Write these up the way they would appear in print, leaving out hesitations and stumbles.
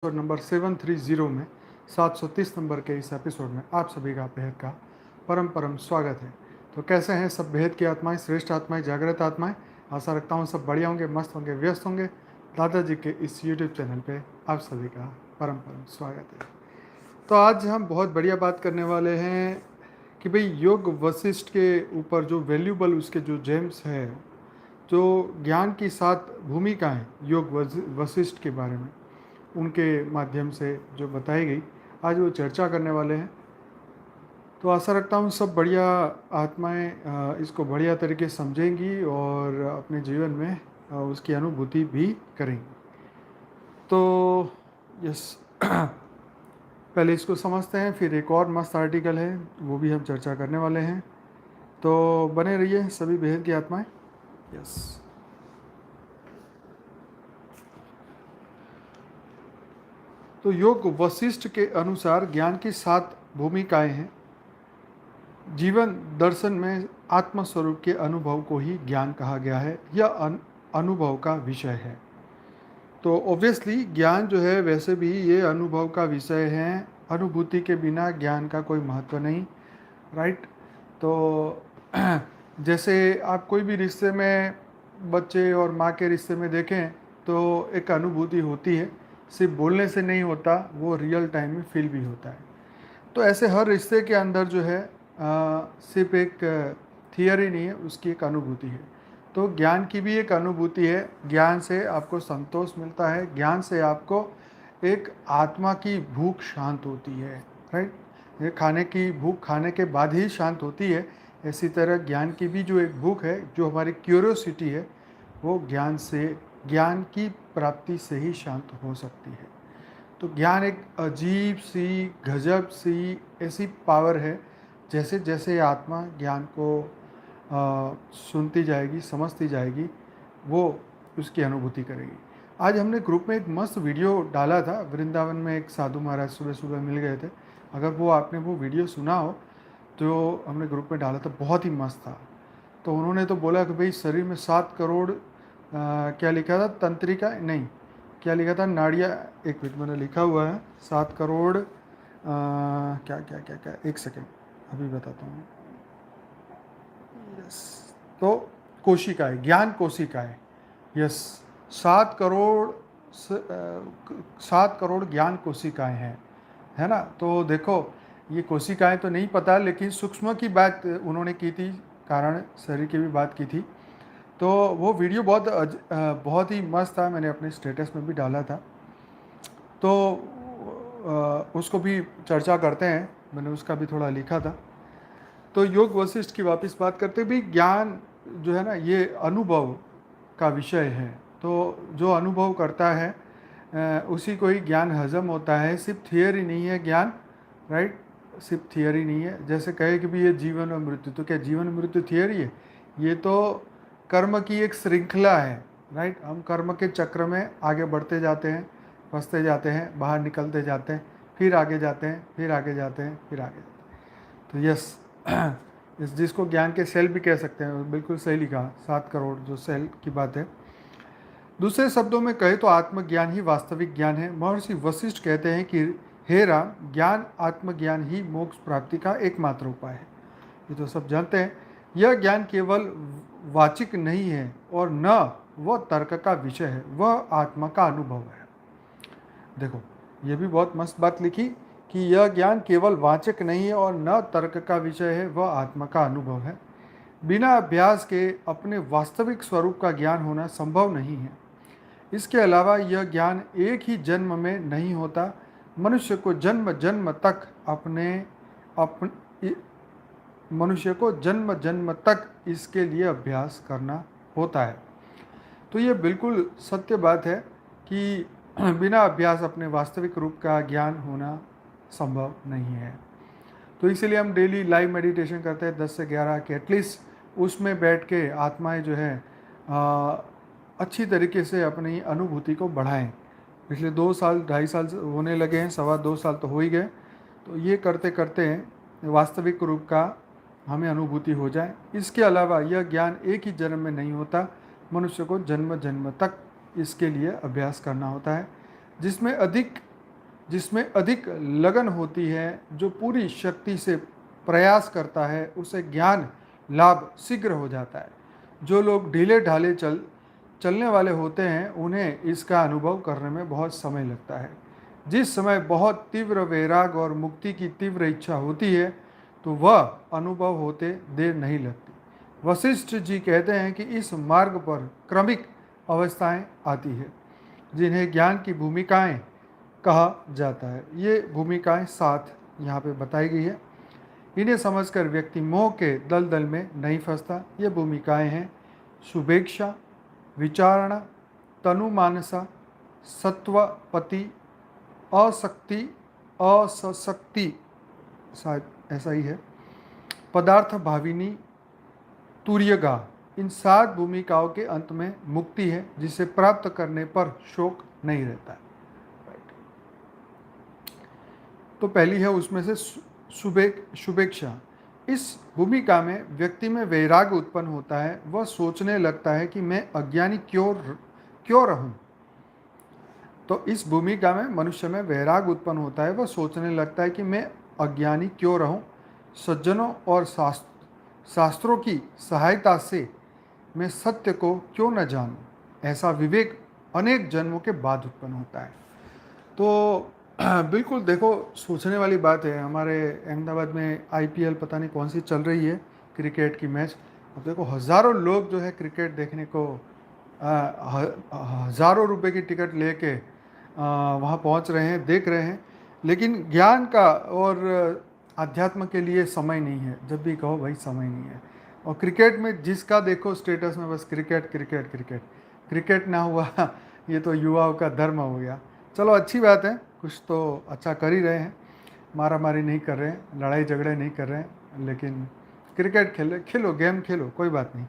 Episode number 730 में 730 number के इस एपिसोड में आप सभी का बेहद का परम परम स्वागत है। तो कैसे हैं सब बेहद की आत्माएं, श्रेष्ठ आत्माएं, जागृत आत्माएं। आशा रखता हूं सब बढ़िया होंगे, मस्त होंगे, व्यस्त होंगे। दादाजी के इस यूट्यूब चैनल पे आप सभी का परम परम स्वागत है। तो आज हम बहुत बढ़िया बात करने वाले हैं कि भाई योग वशिष्ठ के ऊपर जो वैल्यूबल उसके जो जेम्स है, जो ज्ञान की 7 भूमिकाएं योग वशिष्ठ के बारे में उनके माध्यम से जो बताई गई, आज वो चर्चा करने वाले हैं। तो आशा रखता हूँ सब बढ़िया आत्माएं इसको बढ़िया तरीके से समझेंगी और अपने जीवन में उसकी अनुभूति भी करेंगी। तो यस पहले इसको समझते हैं, फिर एक और मस्त आर्टिकल है वो भी हम चर्चा करने वाले हैं। तो बने रहिए सभी बेहद की आत्माएं। यस तो योग वशिष्ठ के अनुसार ज्ञान की 7 भूमिकाएं हैं। जीवन दर्शन में आत्मस्वरूप के अनुभव को ही ज्ञान कहा गया है। यह अनुभव का विषय है। तो ऑब्वियसली ज्ञान जो है वैसे भी ये अनुभव का विषय है। अनुभूति के बिना ज्ञान का कोई महत्व नहीं, राइट। तो जैसे आप कोई भी रिश्ते में, बच्चे और माँ के रिश्ते में देखें तो एक अनुभूति होती है, सिर्फ बोलने से नहीं होता, वो रियल टाइम में फील भी होता है। तो ऐसे हर रिश्ते के अंदर जो है सिर्फ एक थियरी नहीं है, उसकी एक अनुभूति है। तो ज्ञान की भी एक अनुभूति है। ज्ञान से आपको संतोष मिलता है, ज्ञान से आपको एक आत्मा की भूख शांत होती है, राइट। ये खाने की भूख खाने के बाद ही शांत होती है, इसी तरह ज्ञान की भी जो एक भूख है, जो हमारी क्यूरियोसिटी है, वो ज्ञान की प्राप्ति से ही शांत हो सकती है। तो ज्ञान एक अजीब सी, गजब सी ऐसी पावर है, जैसे जैसे आत्मा ज्ञान को सुनती जाएगी, समझती जाएगी, वो उसकी अनुभूति करेगी। आज हमने ग्रुप में एक मस्त वीडियो डाला था। वृंदावन में एक साधु महाराज सुबह सुबह मिल गए थे। अगर वो आपने वो वीडियो सुना हो तो हमने ग्रुप में डाला था, बहुत ही मस्त था। तो उन्होंने तो बोला कि भाई शरीर में 7 करोड़ क्या लिखा था, तंत्रिका नहीं, क्या लिखा था, नाड़ियाँ। एक मिनट मैंने लिखा हुआ है 7 करोड़ क्या क्या क्या क्या, एक सेकेंड अभी बताता हूँ। यस, तो कोशिकाएं, ज्ञान कोशिकाएं, यस, 7 करोड़ 7 करोड़ ज्ञान कोशिकाएं हैं, है ना। तो देखो ये कोशिकाएं तो नहीं पता, लेकिन सूक्ष्म की बात उन्होंने की थी, कारण शरीर की भी बात की थी। तो वो वीडियो बहुत ही मस्त था, मैंने अपने स्टेटस में भी डाला था। तो उसको भी चर्चा करते हैं, मैंने उसका भी थोड़ा लिखा था। तो योग वशिष्ठ की वापस बात करते भी, ज्ञान जो है ना ये अनुभव का विषय है। तो जो अनुभव करता है उसी को ही ज्ञान हजम होता है। सिर्फ थियरी नहीं है ज्ञान, राइट, सिर्फ थियरी नहीं है। जैसे कहे कि भी ये जीवन और मृत्यु, तो क्या जीवन और मृत्यु थियरी है? ये तो कर्म की एक श्रृंखला है, राइट। हम कर्म के चक्र में आगे बढ़ते जाते हैं, फंसते जाते हैं, बाहर निकलते जाते हैं, फिर आगे जाते हैं, फिर आगे जाते हैं, फिर आगे जाते हैं। तो यस, जिसको ज्ञान के सेल भी कह सकते हैं, बिल्कुल सही लिखा, 7 करोड़ जो सेल की बात है। दूसरे शब्दों में कहे तो आत्मज्ञान ही वास्तविक ज्ञान है। महर्षि वशिष्ठ कहते हैं कि हे राम, ज्ञान आत्मज्ञान ही मोक्ष प्राप्ति का एकमात्र उपाय है। ये तो सब जानते हैं। यह ज्ञान केवल वाचिक नहीं है और न वह तर्क का विषय है, वह आत्मा का अनुभव है। देखो ये भी बहुत मस्त बात लिखी कि यह ज्ञान केवल वाचक नहीं है और न तर्क का विषय है, वह आत्मा का अनुभव है। बिना अभ्यास के अपने वास्तविक स्वरूप का ज्ञान होना संभव नहीं है। इसके अलावा यह ज्ञान एक ही जन्म में नहीं होता। मनुष्य को जन्म जन्म तक मनुष्य को जन्म जन्म तक इसके लिए अभ्यास करना होता है। तो ये बिल्कुल सत्य बात है कि बिना अभ्यास अपने वास्तविक रूप का ज्ञान होना संभव नहीं है। तो इसीलिए हम डेली लाइव मेडिटेशन करते हैं 10 से 11 के, एटलीस्ट उसमें बैठ के आत्माएं जो है अच्छी तरीके से अपनी अनुभूति को बढ़ाएं। पिछले 2 साल 2.5 साल होने लगे हैं, 2.25 साल तो हो ही गए। तो ये करते करते वास्तविक रूप का हमें अनुभूति हो जाए। इसके अलावा यह ज्ञान एक ही जन्म में नहीं होता। मनुष्य को जन्म जन्म तक इसके लिए अभ्यास करना होता है। जिसमें अधिक जिसमें अधिक लगन होती है, जो पूरी शक्ति से प्रयास करता है, उसे ज्ञान लाभ शीघ्र हो जाता है। जो लोग ढीले ढाले चलने वाले होते हैं, उन्हें इसका अनुभव करने में बहुत समय लगता है। जिस समय बहुत तीव्र वैराग और मुक्ति की तीव्र इच्छा होती है, तो वह अनुभव होते देर नहीं लगती। वशिष्ठ जी कहते हैं कि इस मार्ग पर क्रमिक अवस्थाएं आती है, जिन्हें ज्ञान की भूमिकाएं कहा जाता है। ये भूमिकाएं 7 यहाँ पे बताई गई है। इन्हें समझकर व्यक्ति मोह के दलदल में नहीं फंसता। ये भूमिकाएं हैं शुभेच्छा, विचारणा, तनुमानसा, सत्वपति, असक्ति, असशक्ति, शायद ऐसा ही है, पदार्थ भाविनी, तुर्यगा। इन 7 भूमिकाओं के अंत में मुक्ति है, जिसे प्राप्त करने पर शोक नहीं रहता है। तो पहली है उसमें से शुभेच्छा। इस भूमिका में व्यक्ति में वैराग्य उत्पन्न होता है। वह सोचने लगता है कि मैं अज्ञानी क्यों रहूं। तो इस भूमिका में मनुष्य में वैराग्य उत्पन्न होता है। वह सोचने लगता है कि मैं अज्ञानी क्यों रहूं। सज्जनों और शास्त्रों की सहायता से मैं सत्य को क्यों न जानूं। ऐसा विवेक अनेक जन्मों के बाद उत्पन्न होता है। तो बिल्कुल देखो, सोचने वाली बात है। हमारे अहमदाबाद में आईपीएल पता नहीं कौन सी चल रही है, क्रिकेट की मैच। अब देखो हज़ारों लोग जो है क्रिकेट देखने को हज़ारों रुपए की टिकट लेके वहाँ पहुँच रहे हैं, देख रहे हैं। लेकिन ज्ञान का और अध्यात्म के लिए समय नहीं है। जब भी कहो भाई समय नहीं है। और क्रिकेट में जिसका देखो स्टेटस में बस क्रिकेट क्रिकेट क्रिकेट। क्रिकेट ना हुआ ये तो युवाओं का धर्म हो गया। चलो अच्छी बात है, कुछ तो अच्छा कर ही रहे हैं। मारा मारी नहीं कर रहे हैं, लड़ाई झगड़े नहीं कर रहे हैं, लेकिन क्रिकेट खेलो, गेम खेलो, कोई बात नहीं,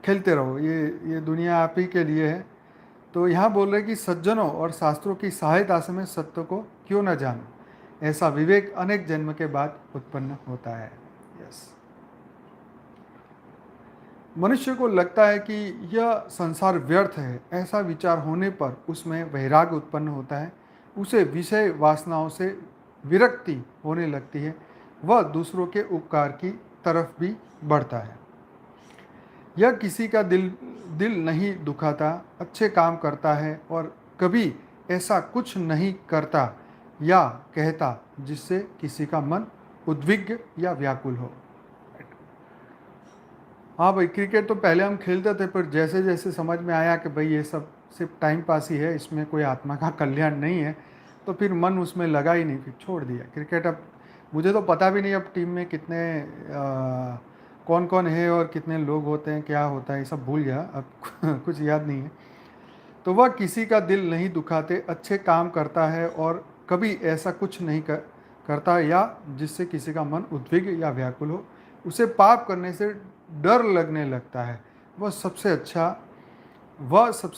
खेलते रहो। ये दुनिया आप ही के लिए है। तो यहाँ बोल रहे कि सज्जनों और शास्त्रों की सहायता से मैं सत्य को क्यों न जानूं। ऐसा विवेक अनेक जन्म के बाद उत्पन्न होता है। यस, मनुष्य को लगता है कि यह संसार व्यर्थ है। ऐसा विचार होने पर उसमें वैराग्य उत्पन्न होता है। उसे विषय वासनाओं से विरक्ति होने लगती है। वह दूसरों के उपकार की तरफ भी बढ़ता है। यह किसी का दिल नहीं दुखाता, अच्छे काम करता है और कभी ऐसा कुछ नहीं करता या कहता जिससे किसी का मन उद्विग्न या व्याकुल हो। हाँ भाई, क्रिकेट तो पहले हम खेलते थे, पर जैसे जैसे समझ में आया कि भाई ये सब सिर्फ टाइम पास ही है, इसमें कोई आत्मा का कल्याण नहीं है, तो फिर मन उसमें लगा ही नहीं, फिर छोड़ दिया क्रिकेट। अब मुझे तो पता भी नहीं अब टीम में कितने कौन कौन है और कितने लोग होते हैं, क्या होता है, ये सब भूल गया अब कुछ याद नहीं है। तो वह किसी का दिल नहीं दुखाते, अच्छे काम करता है और कभी ऐसा कुछ नहीं करता या जिससे किसी का मन उद्विग्न या व्याकुल हो। उसे पाप करने से डर लगने लगता है। वह सबसे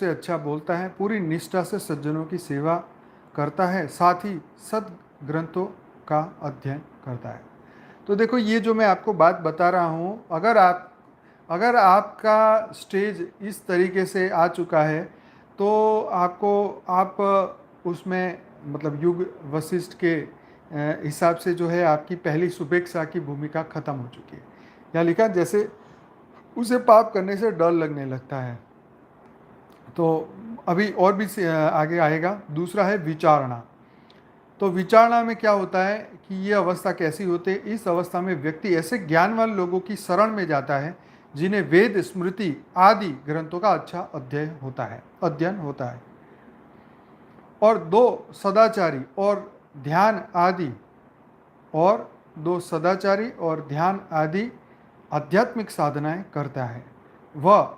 अच्छा बोलता है, पूरी निष्ठा से सज्जनों की सेवा करता है, साथ ही सद्ग्रंथों का अध्ययन करता है। तो देखो, ये जो मैं आपको बात बता रहा हूँ, अगर आपका स्टेज इस तरीके से आ चुका है, तो आप उसमें मतलब युग वशिष्ठ के हिसाब से जो है आपकी पहली शुभेच्छा की भूमिका खत्म हो चुकी है। यहाँ लिखा जैसे उसे पाप करने से डर लगने लगता है। तो अभी और भी आगे आएगा। दूसरा है विचारणा। तो विचारणा में क्या होता है कि ये अवस्था कैसी होती है। इस अवस्था में व्यक्ति ऐसे ज्ञानवान लोगों की शरण में जाता है जिन्हें वेद, स्मृति आदि ग्रंथों का अच्छा अध्ययन होता है और दो सदाचारी और ध्यान आदि आध्यात्मिक साधनाएं करता है। वह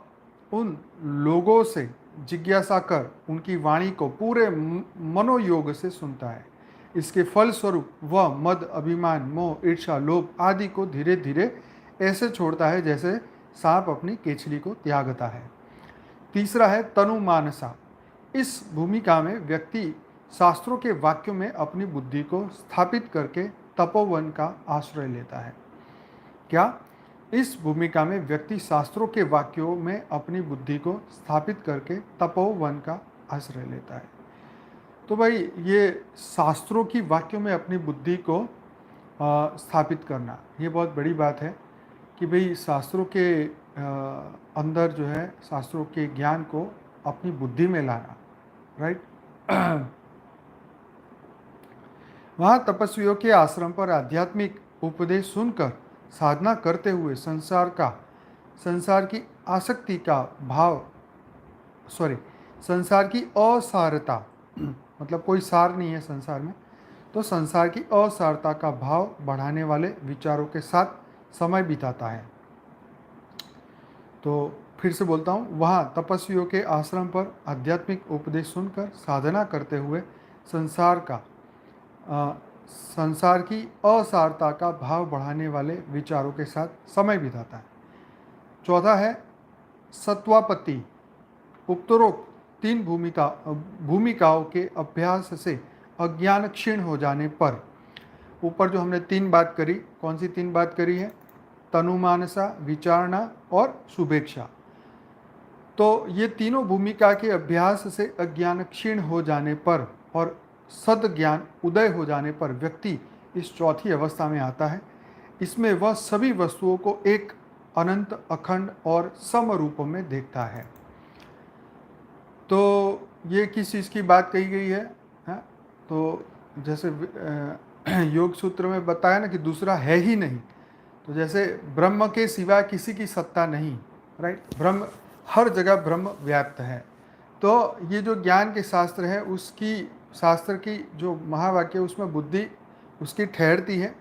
उन लोगों से जिज्ञासा कर उनकी वाणी को पूरे मनोयोग से सुनता है। इसके फलस्वरूप वह मद, अभिमान, मोह, ईर्ष्या, लोभ आदि को धीरे धीरे ऐसे छोड़ता है जैसे सांप अपनी केचली को त्यागता है। तीसरा है तनुमानसा। इस भूमिका में व्यक्ति शास्त्रों के वाक्यों में अपनी बुद्धि को स्थापित करके तपोवन का आश्रय लेता है। क्या? इस भूमिका में व्यक्ति शास्त्रों के वाक्यों में अपनी बुद्धि को स्थापित करके तपोवन का आश्रय लेता है। तो भाई ये शास्त्रों की वाक्यों में अपनी बुद्धि को स्थापित करना, ये बहुत बड़ी बात है कि भाई शास्त्रों के अंदर जो है शास्त्रों के ज्ञान को अपनी बुद्धि में लाना, राइट। वहाँ तपस्वियों के आश्रम पर आध्यात्मिक उपदेश सुनकर साधना करते हुए संसार की आसक्ति का भाव, संसार की असारता मतलब कोई सार नहीं है संसार में, तो संसार की असारता का भाव बढ़ाने वाले विचारों के साथ समय बिताता है। तो फिर से बोलता हूँ, वहाँ तपस्वियों के आश्रम पर आध्यात्मिक उपदेश सुनकर साधना करते हुए संसार की असारता का भाव बढ़ाने वाले विचारों के साथ समय बिताता है। चौथा है सत्वापत्ति। उपरोक्त तीन भूमिकाओं के अभ्यास से अज्ञान क्षीण हो जाने पर, ऊपर जो हमने तीन बात करी, कौन सी तीन बात करी है? तनुमानसा, विचारणा और शुभेच्छा। तो ये तीनों भूमिका के अभ्यास से अज्ञान क्षीण हो जाने पर और सद्ज्ञान उदय हो जाने पर व्यक्ति इस चौथी अवस्था में आता है। इसमें वह सभी वस्तुओं को एक अनंत, अखंड और सम रूपों में देखता है। तो ये किस चीज़ की बात कही गई है? हाँ, तो जैसे योग सूत्र में बताया ना कि दूसरा है ही नहीं, तो जैसे ब्रह्म के सिवा किसी की सत्ता नहीं, राइट। ब्रह्म हर जगह ब्रह्म व्याप्त है। तो ये जो ज्ञान के शास्त्र है, उसकी शास्त्र की जो महावाक्य उसमें बुद्धि उसकी ठहरती है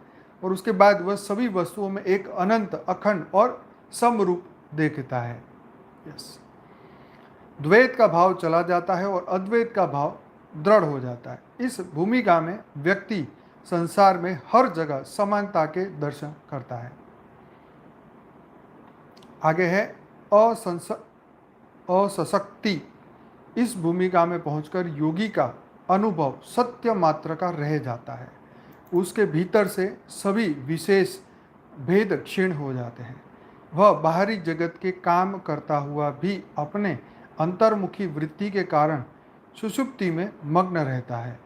और उसके बाद वह सभी वस्तुओं में एक अनंत, अखंड और समरूप देखता है। यस, द्वैत का भाव चला जाता है और अद्वैत का भाव दृढ़ हो जाता है। इस भूमिका में व्यक्ति संसार में हर जगह समानता के दर्शन करता है। आगे है असशक्ति। इस भूमिका में पहुंचकर योगी का अनुभव सत्य मात्र का रह जाता है। उसके भीतर से सभी विशेष भेद क्षीण हो जाते हैं। वह बाहरी जगत के काम करता हुआ भी अपने अंतर्मुखी वृत्ति के कारण सुषुप्ति में मग्न रहता है।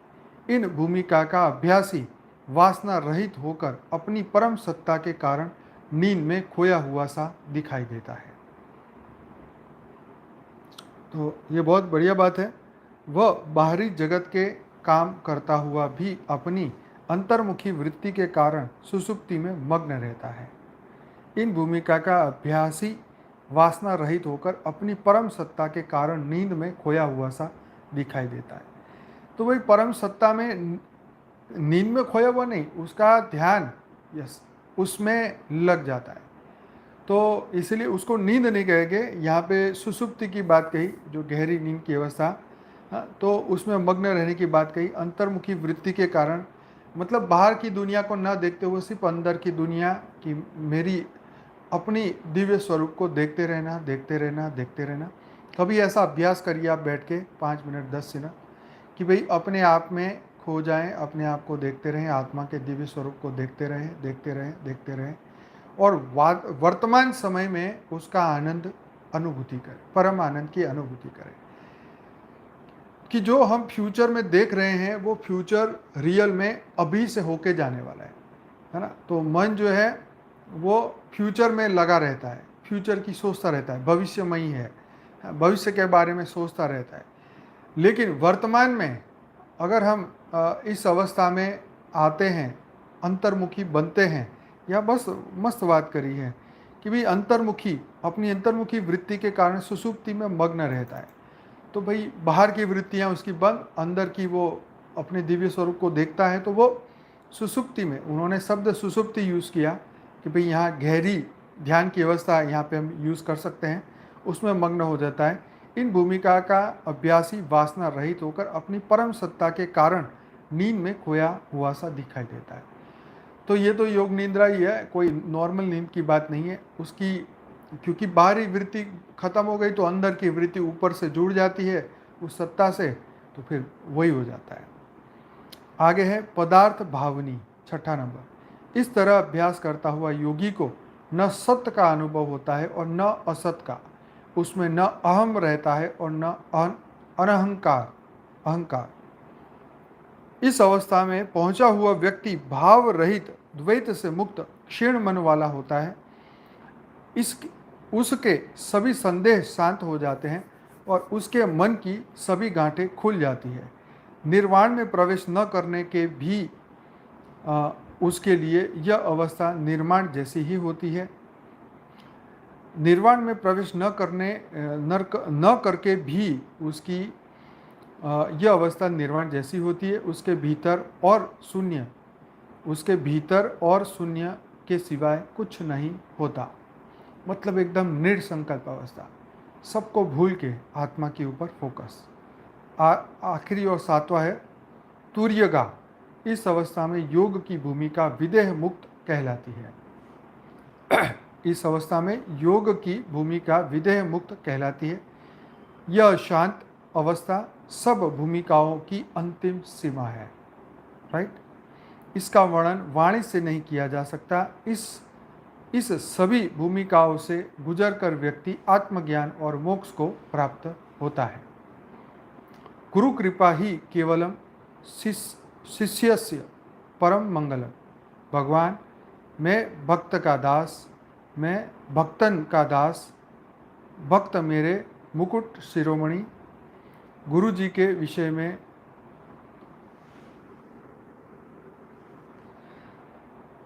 इन भूमिका का अभ्यासी वासना रहित होकर अपनी परम सत्ता के कारण नींद में खोया हुआ सा दिखाई देता है। तो ये बहुत बढ़िया बात है। वह बाहरी जगत के काम करता हुआ भी अपनी अंतर्मुखी वृत्ति के कारण सुषुप्ति में मग्न रहता है। इन भूमिका का अभ्यासी वासना रहित होकर अपनी परम सत्ता के कारण नींद में खोया हुआ सा दिखाई देता है। तो वही परम सत्ता में नींद में खोया हुआ नहीं, उसका ध्यान उसमें लग जाता है। तो इसलिए उसको नींद नहीं कहेंगे, यहाँ पे सुषुप्ति की बात कही, जो गहरी नींद की अवस्था, तो उसमें मग्न रहने की बात कही। अंतर्मुखी वृत्ति के कारण मतलब बाहर की दुनिया को न देखते हुए सिर्फ अंदर की दुनिया की मेरी अपनी दिव्य स्वरूप को देखते रहना, देखते रहना, देखते रहना। कभी ऐसा अभ्यास करिए आप बैठ के 5 मिनट 10 मिनट कि भाई अपने आप में खो जाएं, अपने आप को देखते रहें, आत्मा के दिव्य स्वरूप को देखते रहें, देखते रहें, देखते रहें और वर्तमान समय में उसका आनंद अनुभूति करें, परम आनंद की अनुभूति करें कि जो हम फ्यूचर में देख रहे हैं वो फ्यूचर रियल में अभी से होके जाने वाला है ना। तो मन जो है वो फ्यूचर में लगा रहता है, फ्यूचर की सोचता रहता है, भविष्यमयी है, भविष्य के बारे में सोचता रहता है। लेकिन वर्तमान में अगर हम इस अवस्था में आते हैं, अंतर्मुखी बनते हैं, या बस मस्त बात करी है कि भाई अंतर्मुखी, अपनी अंतर्मुखी वृत्ति के कारण सुषुप्ति में मग्न रहता है। तो भाई बाहर की वृत्तियाँ उसकी बंद, अंदर की वो अपने दिव्य स्वरूप को देखता है। तो वो सुषुप्ति में, उन्होंने शब्द सुषुप्ति यूज़ किया कि भाई यहाँ गहरी ध्यान की अवस्था यहाँ पे हम यूज़ कर सकते हैं, उसमें मग्न हो जाता है। इन भूमिका का अभ्यासी वासना रहित होकर अपनी परम सत्ता के कारण नींद में खोया हुआ सा दिखाई देता है। तो ये तो योग निद्रा ही है, कोई नॉर्मल नींद की बात नहीं है उसकी, क्योंकि बाहरी वृत्ति खत्म हो गई तो अंदर की वृत्ति ऊपर से जुड़ जाती है उस सत्ता से, तो फिर वही हो जाता है। आगे है पदार्थ भावनी, 6ठा नंबर। इस तरह अभ्यास करता हुआ योगी को न सत्य का अनुभव होता है और न असत का। उसमें न अहम रहता है और न अनहंकार। इस अवस्था में पहुंचा हुआ व्यक्ति भाव रहित द्वैत से मुक्त क्षीण मन वाला होता है। इस उसके सभी संदेह शांत हो जाते हैं और उसके मन की सभी गांठें खुल जाती है। निर्वाण में प्रवेश न करने के भी उसके लिए यह अवस्था निर्माण जैसी ही होती है। निर्वाण में प्रवेश न करके भी उसकी यह अवस्था निर्वाण जैसी होती है। उसके भीतर और शून्य के सिवाय कुछ नहीं होता। मतलब एकदम निर्संकल्प अवस्था, सबको भूल के आत्मा के ऊपर फोकस। आखिरी और सातवां है तुर्यगा। इस अवस्था में योग की भूमिका विदेह मुक्त कहलाती है। इस अवस्था में योग की भूमिका विदेह मुक्त कहलाती है। यह शांत अवस्था सब भूमिकाओं की अंतिम सीमा है। राइट, इसका वर्णन वाणी से नहीं किया जा सकता। इस सभी भूमिकाओं से गुजरकर व्यक्ति आत्मज्ञान और मोक्ष को प्राप्त होता है। गुरु कृपा ही केवलम शिष्यस्य परम मंगलम। भगवान, मैं भक्त का दास, मैं भक्तन का दास, भक्त मेरे मुकुट शिरोमणि। गुरु जी के विषय में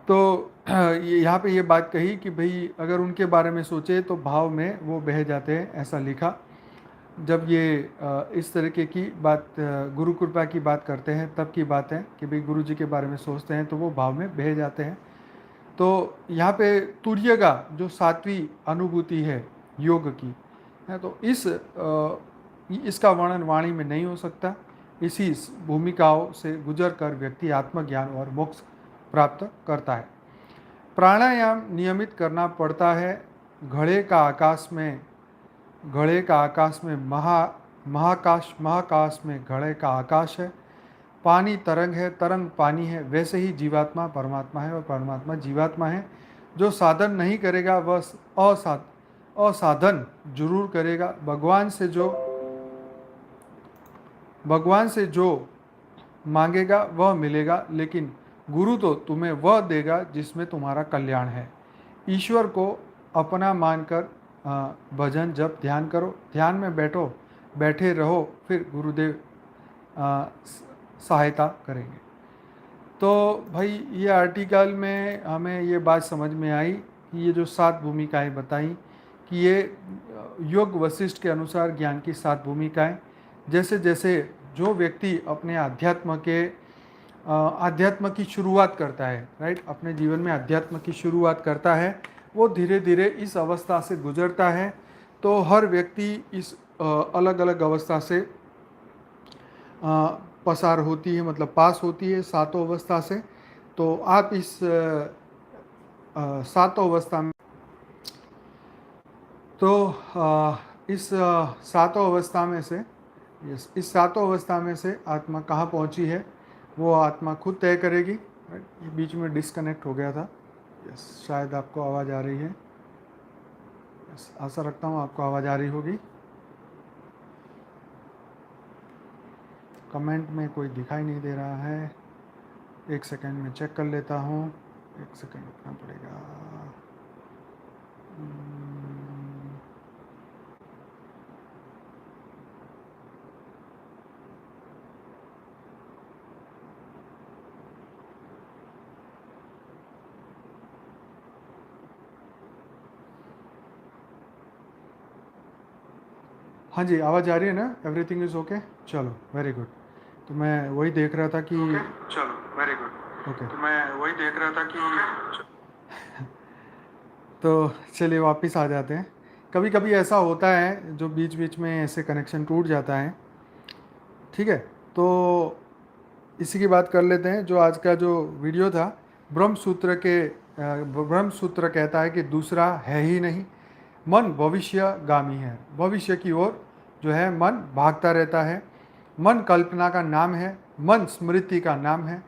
तो यहाँ पे ये बात कही कि भाई अगर उनके बारे में सोचे तो भाव में वो बह जाते हैं, ऐसा लिखा। जब ये इस तरीके की बात गुरु कृपा की बात करते हैं तब की बात है कि भाई गुरु जी के बारे में सोचते हैं तो वो भाव में बह जाते हैं। तो यहाँ पे तुर्यगा जो सातवीं अनुभूति है योग की है, तो इसका वर्णन वाणी में नहीं हो सकता। इसी भूमिकाओं से गुजर कर व्यक्ति आत्मज्ञान और मोक्ष प्राप्त करता है। प्राणायाम नियमित करना पड़ता है। घड़े का आकाश में महाकाश में घड़े का आकाश है। पानी तरंग है, तरंग पानी है। वैसे ही जीवात्मा परमात्मा है और परमात्मा जीवात्मा है। जो साधन नहीं करेगा वह असाधन जरूर करेगा। भगवान से जो मांगेगा वह मिलेगा, लेकिन गुरु तो तुम्हें वह देगा जिसमें तुम्हारा कल्याण है। ईश्वर को अपना मानकर भजन जप ध्यान करो। ध्यान में बैठे रहो, फिर गुरुदेव सहायता करेंगे। तो भाई ये आर्टिकल में हमें ये बात समझ में आई कि ये जो 7 भूमिकाएं बताई कि ये योग वशिष्ठ के अनुसार ज्ञान की 7 भूमिकाएं। जैसे जैसे जो व्यक्ति अपने अध्यात्म की शुरुआत करता है, राइट, अपने जीवन में अध्यात्म की शुरुआत करता है, वो धीरे धीरे इस अवस्था से गुजरता है। तो हर व्यक्ति इस अलग अलग अवस्था से पसार होती है, मतलब पास होती है 7 अवस्था से। तो आप इस 7 अवस्था में इस 7 अवस्था में से इस 7 अवस्था में से आत्मा कहाँ पहुँची है वो आत्मा खुद तय करेगी। ये बीच में डिस्कनेक्ट हो गया था। यस, शायद आपको आवाज़ आ रही है। यस, आशा रखता हूँ आपको आवाज़ आ रही होगी। कमेंट में कोई दिखाई नहीं दे रहा है। 1 सेकंड में चेक कर लेता हूँ। 1 सेकंड रुकना पड़ेगा। हाँ जी, आवाज़ आ रही है ना? Everything is okay? चलो, वेरी गुड। तो मैं वही देख रहा था कि चलो वेरी गुड। ओके। तो मैं वही देख रहा था कि तो चलिए वापस आ जाते हैं। कभी कभी ऐसा होता है जो बीच बीच में ऐसे कनेक्शन टूट जाता है। ठीक है, तो इसी की बात कर लेते हैं। जो आज का जो वीडियो था, ब्रह्म सूत्र कहता है कि दूसरा है ही नहीं। मन भविष्यगामी है, भविष्य की ओर जो है मन भागता रहता है। मन कल्पना का नाम है, मन स्मृति का नाम है।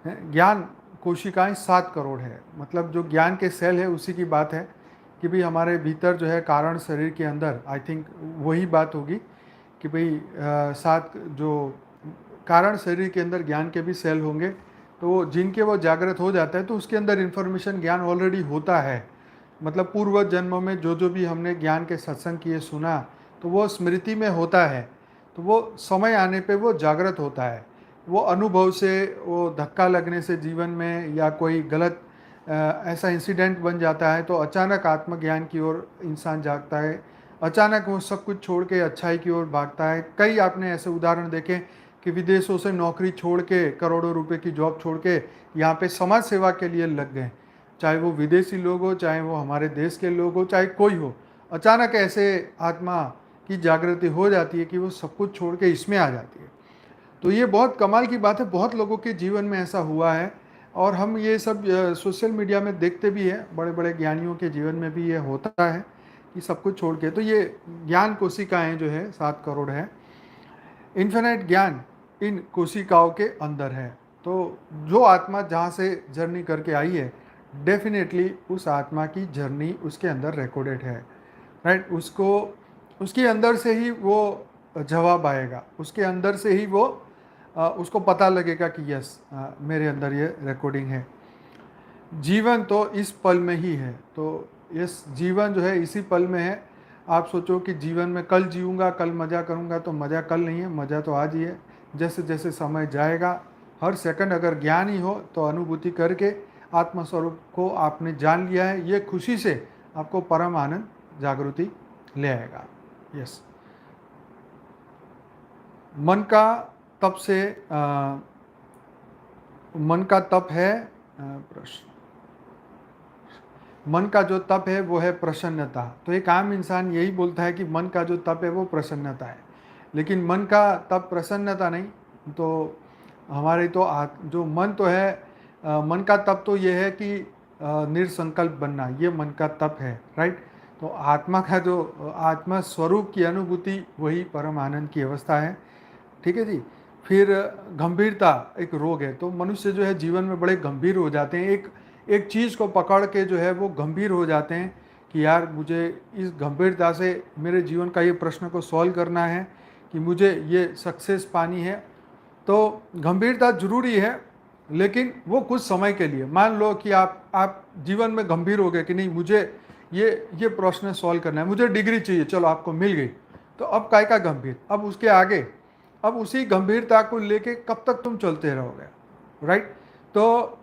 ज्ञान कोशिकाएं 7 करोड़ है। मतलब जो ज्ञान के सेल है उसी की बात है कि भाई हमारे भीतर जो है कारण शरीर के अंदर, आई थिंक वही बात होगी कि भाई 7 जो कारण शरीर के अंदर ज्ञान के भी सेल होंगे, तो जिनके वो जागृत हो जाता है तो उसके अंदर इन्फॉर्मेशन ज्ञान ऑलरेडी होता है। मतलब पूर्व जन्मों में जो जो भी हमने ज्ञान के सत्संग किए सुना, तो वो स्मृति में होता है, तो वो समय आने पे वो जागृत होता है। वो अनुभव से, वो धक्का लगने से जीवन में, या कोई गलत ऐसा इंसिडेंट बन जाता है, तो अचानक आत्मज्ञान की ओर इंसान जागता है। अचानक वो सब कुछ छोड़ के अच्छाई की ओर भागता है। कई आपने ऐसे उदाहरण देखे कि विदेशों से नौकरी छोड़ के, करोड़ों रुपए की जॉब छोड़ के यहाँ पे समाज सेवा के लिए लग गए। चाहे वो विदेशी लोग हो, चाहे वो हमारे देश के लोग हो, चाहे कोई हो, अचानक ऐसे आत्मा की जागृति हो जाती है कि वो सब कुछ छोड़ के इसमें आ जाती है। तो ये बहुत कमाल की बात है, बहुत लोगों के जीवन में ऐसा हुआ है, और हम ये सब सोशल मीडिया में देखते भी हैं। बड़े बड़े ज्ञानियों के जीवन में भी ये होता है कि सब कुछ छोड़ के। तो ये ज्ञान कोशिकाएं जो है 7 करोड़ है, इन्फिनिट ज्ञान इन कोशिकाओं के अंदर है। तो जो आत्मा जहाँ से जर्नी करके आई है, डेफिनेटली उस आत्मा की जर्नी उसके अंदर रिकॉर्डेड है, राइट। उसको उसके अंदर से ही वो जवाब आएगा, उसके अंदर से ही वो उसको पता लगेगा कि यस, मेरे अंदर ये रिकॉर्डिंग है। जीवन तो इस पल में ही है, तो यस, जीवन जो है इसी पल में है। आप सोचो कि जीवन में कल जीऊँगा, कल मज़ा करूँगा, तो मज़ा कल नहीं है, मज़ा तो आज ही है। जैसे जैसे समय जाएगा, हर सेकंड अगर ज्ञान ही हो तो अनुभूति करके आत्मस्वरूप को आपने जान लिया है, ये खुशी से आपको परम आनंद जागृति ले आएगा। यस, मन का तप से मन का तप है प्रश्न। मन का जो तप है वो है प्रसन्नता। तो एक आम इंसान यही बोलता है कि मन का जो तप है वो प्रसन्नता है, लेकिन मन का तप प्रसन्नता नहीं। तो हमारे तो जो मन तो है, मन का तप तो ये है कि निरसंकल्प बनना, ये मन का तप है, राइट। तो आत्मा का जो आत्मा स्वरूप की अनुभूति, वही परम आनंद की अवस्था है, ठीक है जी। फिर गंभीरता एक रोग है। तो मनुष्य जो है जीवन में बड़े गंभीर हो जाते हैं, एक चीज़ को पकड़ के जो है वो गंभीर हो जाते हैं कि यार मुझे इस गंभीरता से मेरे जीवन का ये प्रश्न को सॉल्व करना है, कि मुझे ये सक्सेस पानी है। तो गंभीरता जरूरी है, लेकिन वो कुछ समय के लिए। मान लो कि आप जीवन में गंभीर हो गए कि नहीं, मुझे ये प्रश्न सॉल्व करना है, मुझे डिग्री चाहिए, चलो आपको मिल गई, तो अब काय का गंभीर, अब उसके आगे, अब उसी गंभीरता को लेके कब तक तुम चलते रहोगे, राइट। तो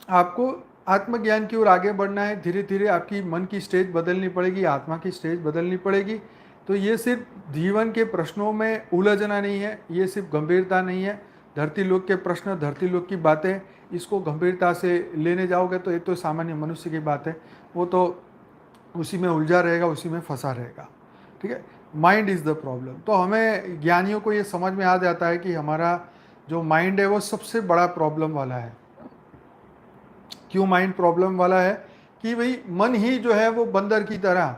आपको आत्मज्ञान की ओर आगे बढ़ना है। धीरे धीरे आपकी मन की स्टेज बदलनी पड़ेगी, आत्मा की स्टेज बदलनी पड़ेगी। तो ये सिर्फ जीवन के प्रश्नों में उलझना नहीं है, ये सिर्फ गंभीरता नहीं है। धरती लोक के प्रश्न, धरती लोक की बातें, इसको गंभीरता से लेने जाओगे तो ये तो सामान्य मनुष्य की बात है, वो तो उसी में उलझा रहेगा, उसी में फंसा रहेगा, ठीक है। Mind is the problem. तो हमें ज्ञानियों को ये समझ में आ जाता है कि हमारा जो माइंड है वो सबसे बड़ा प्रॉब्लम वाला है। क्यों माइंड प्रॉब्लम वाला है? कि भाई मन ही जो है वो बंदर की तरह,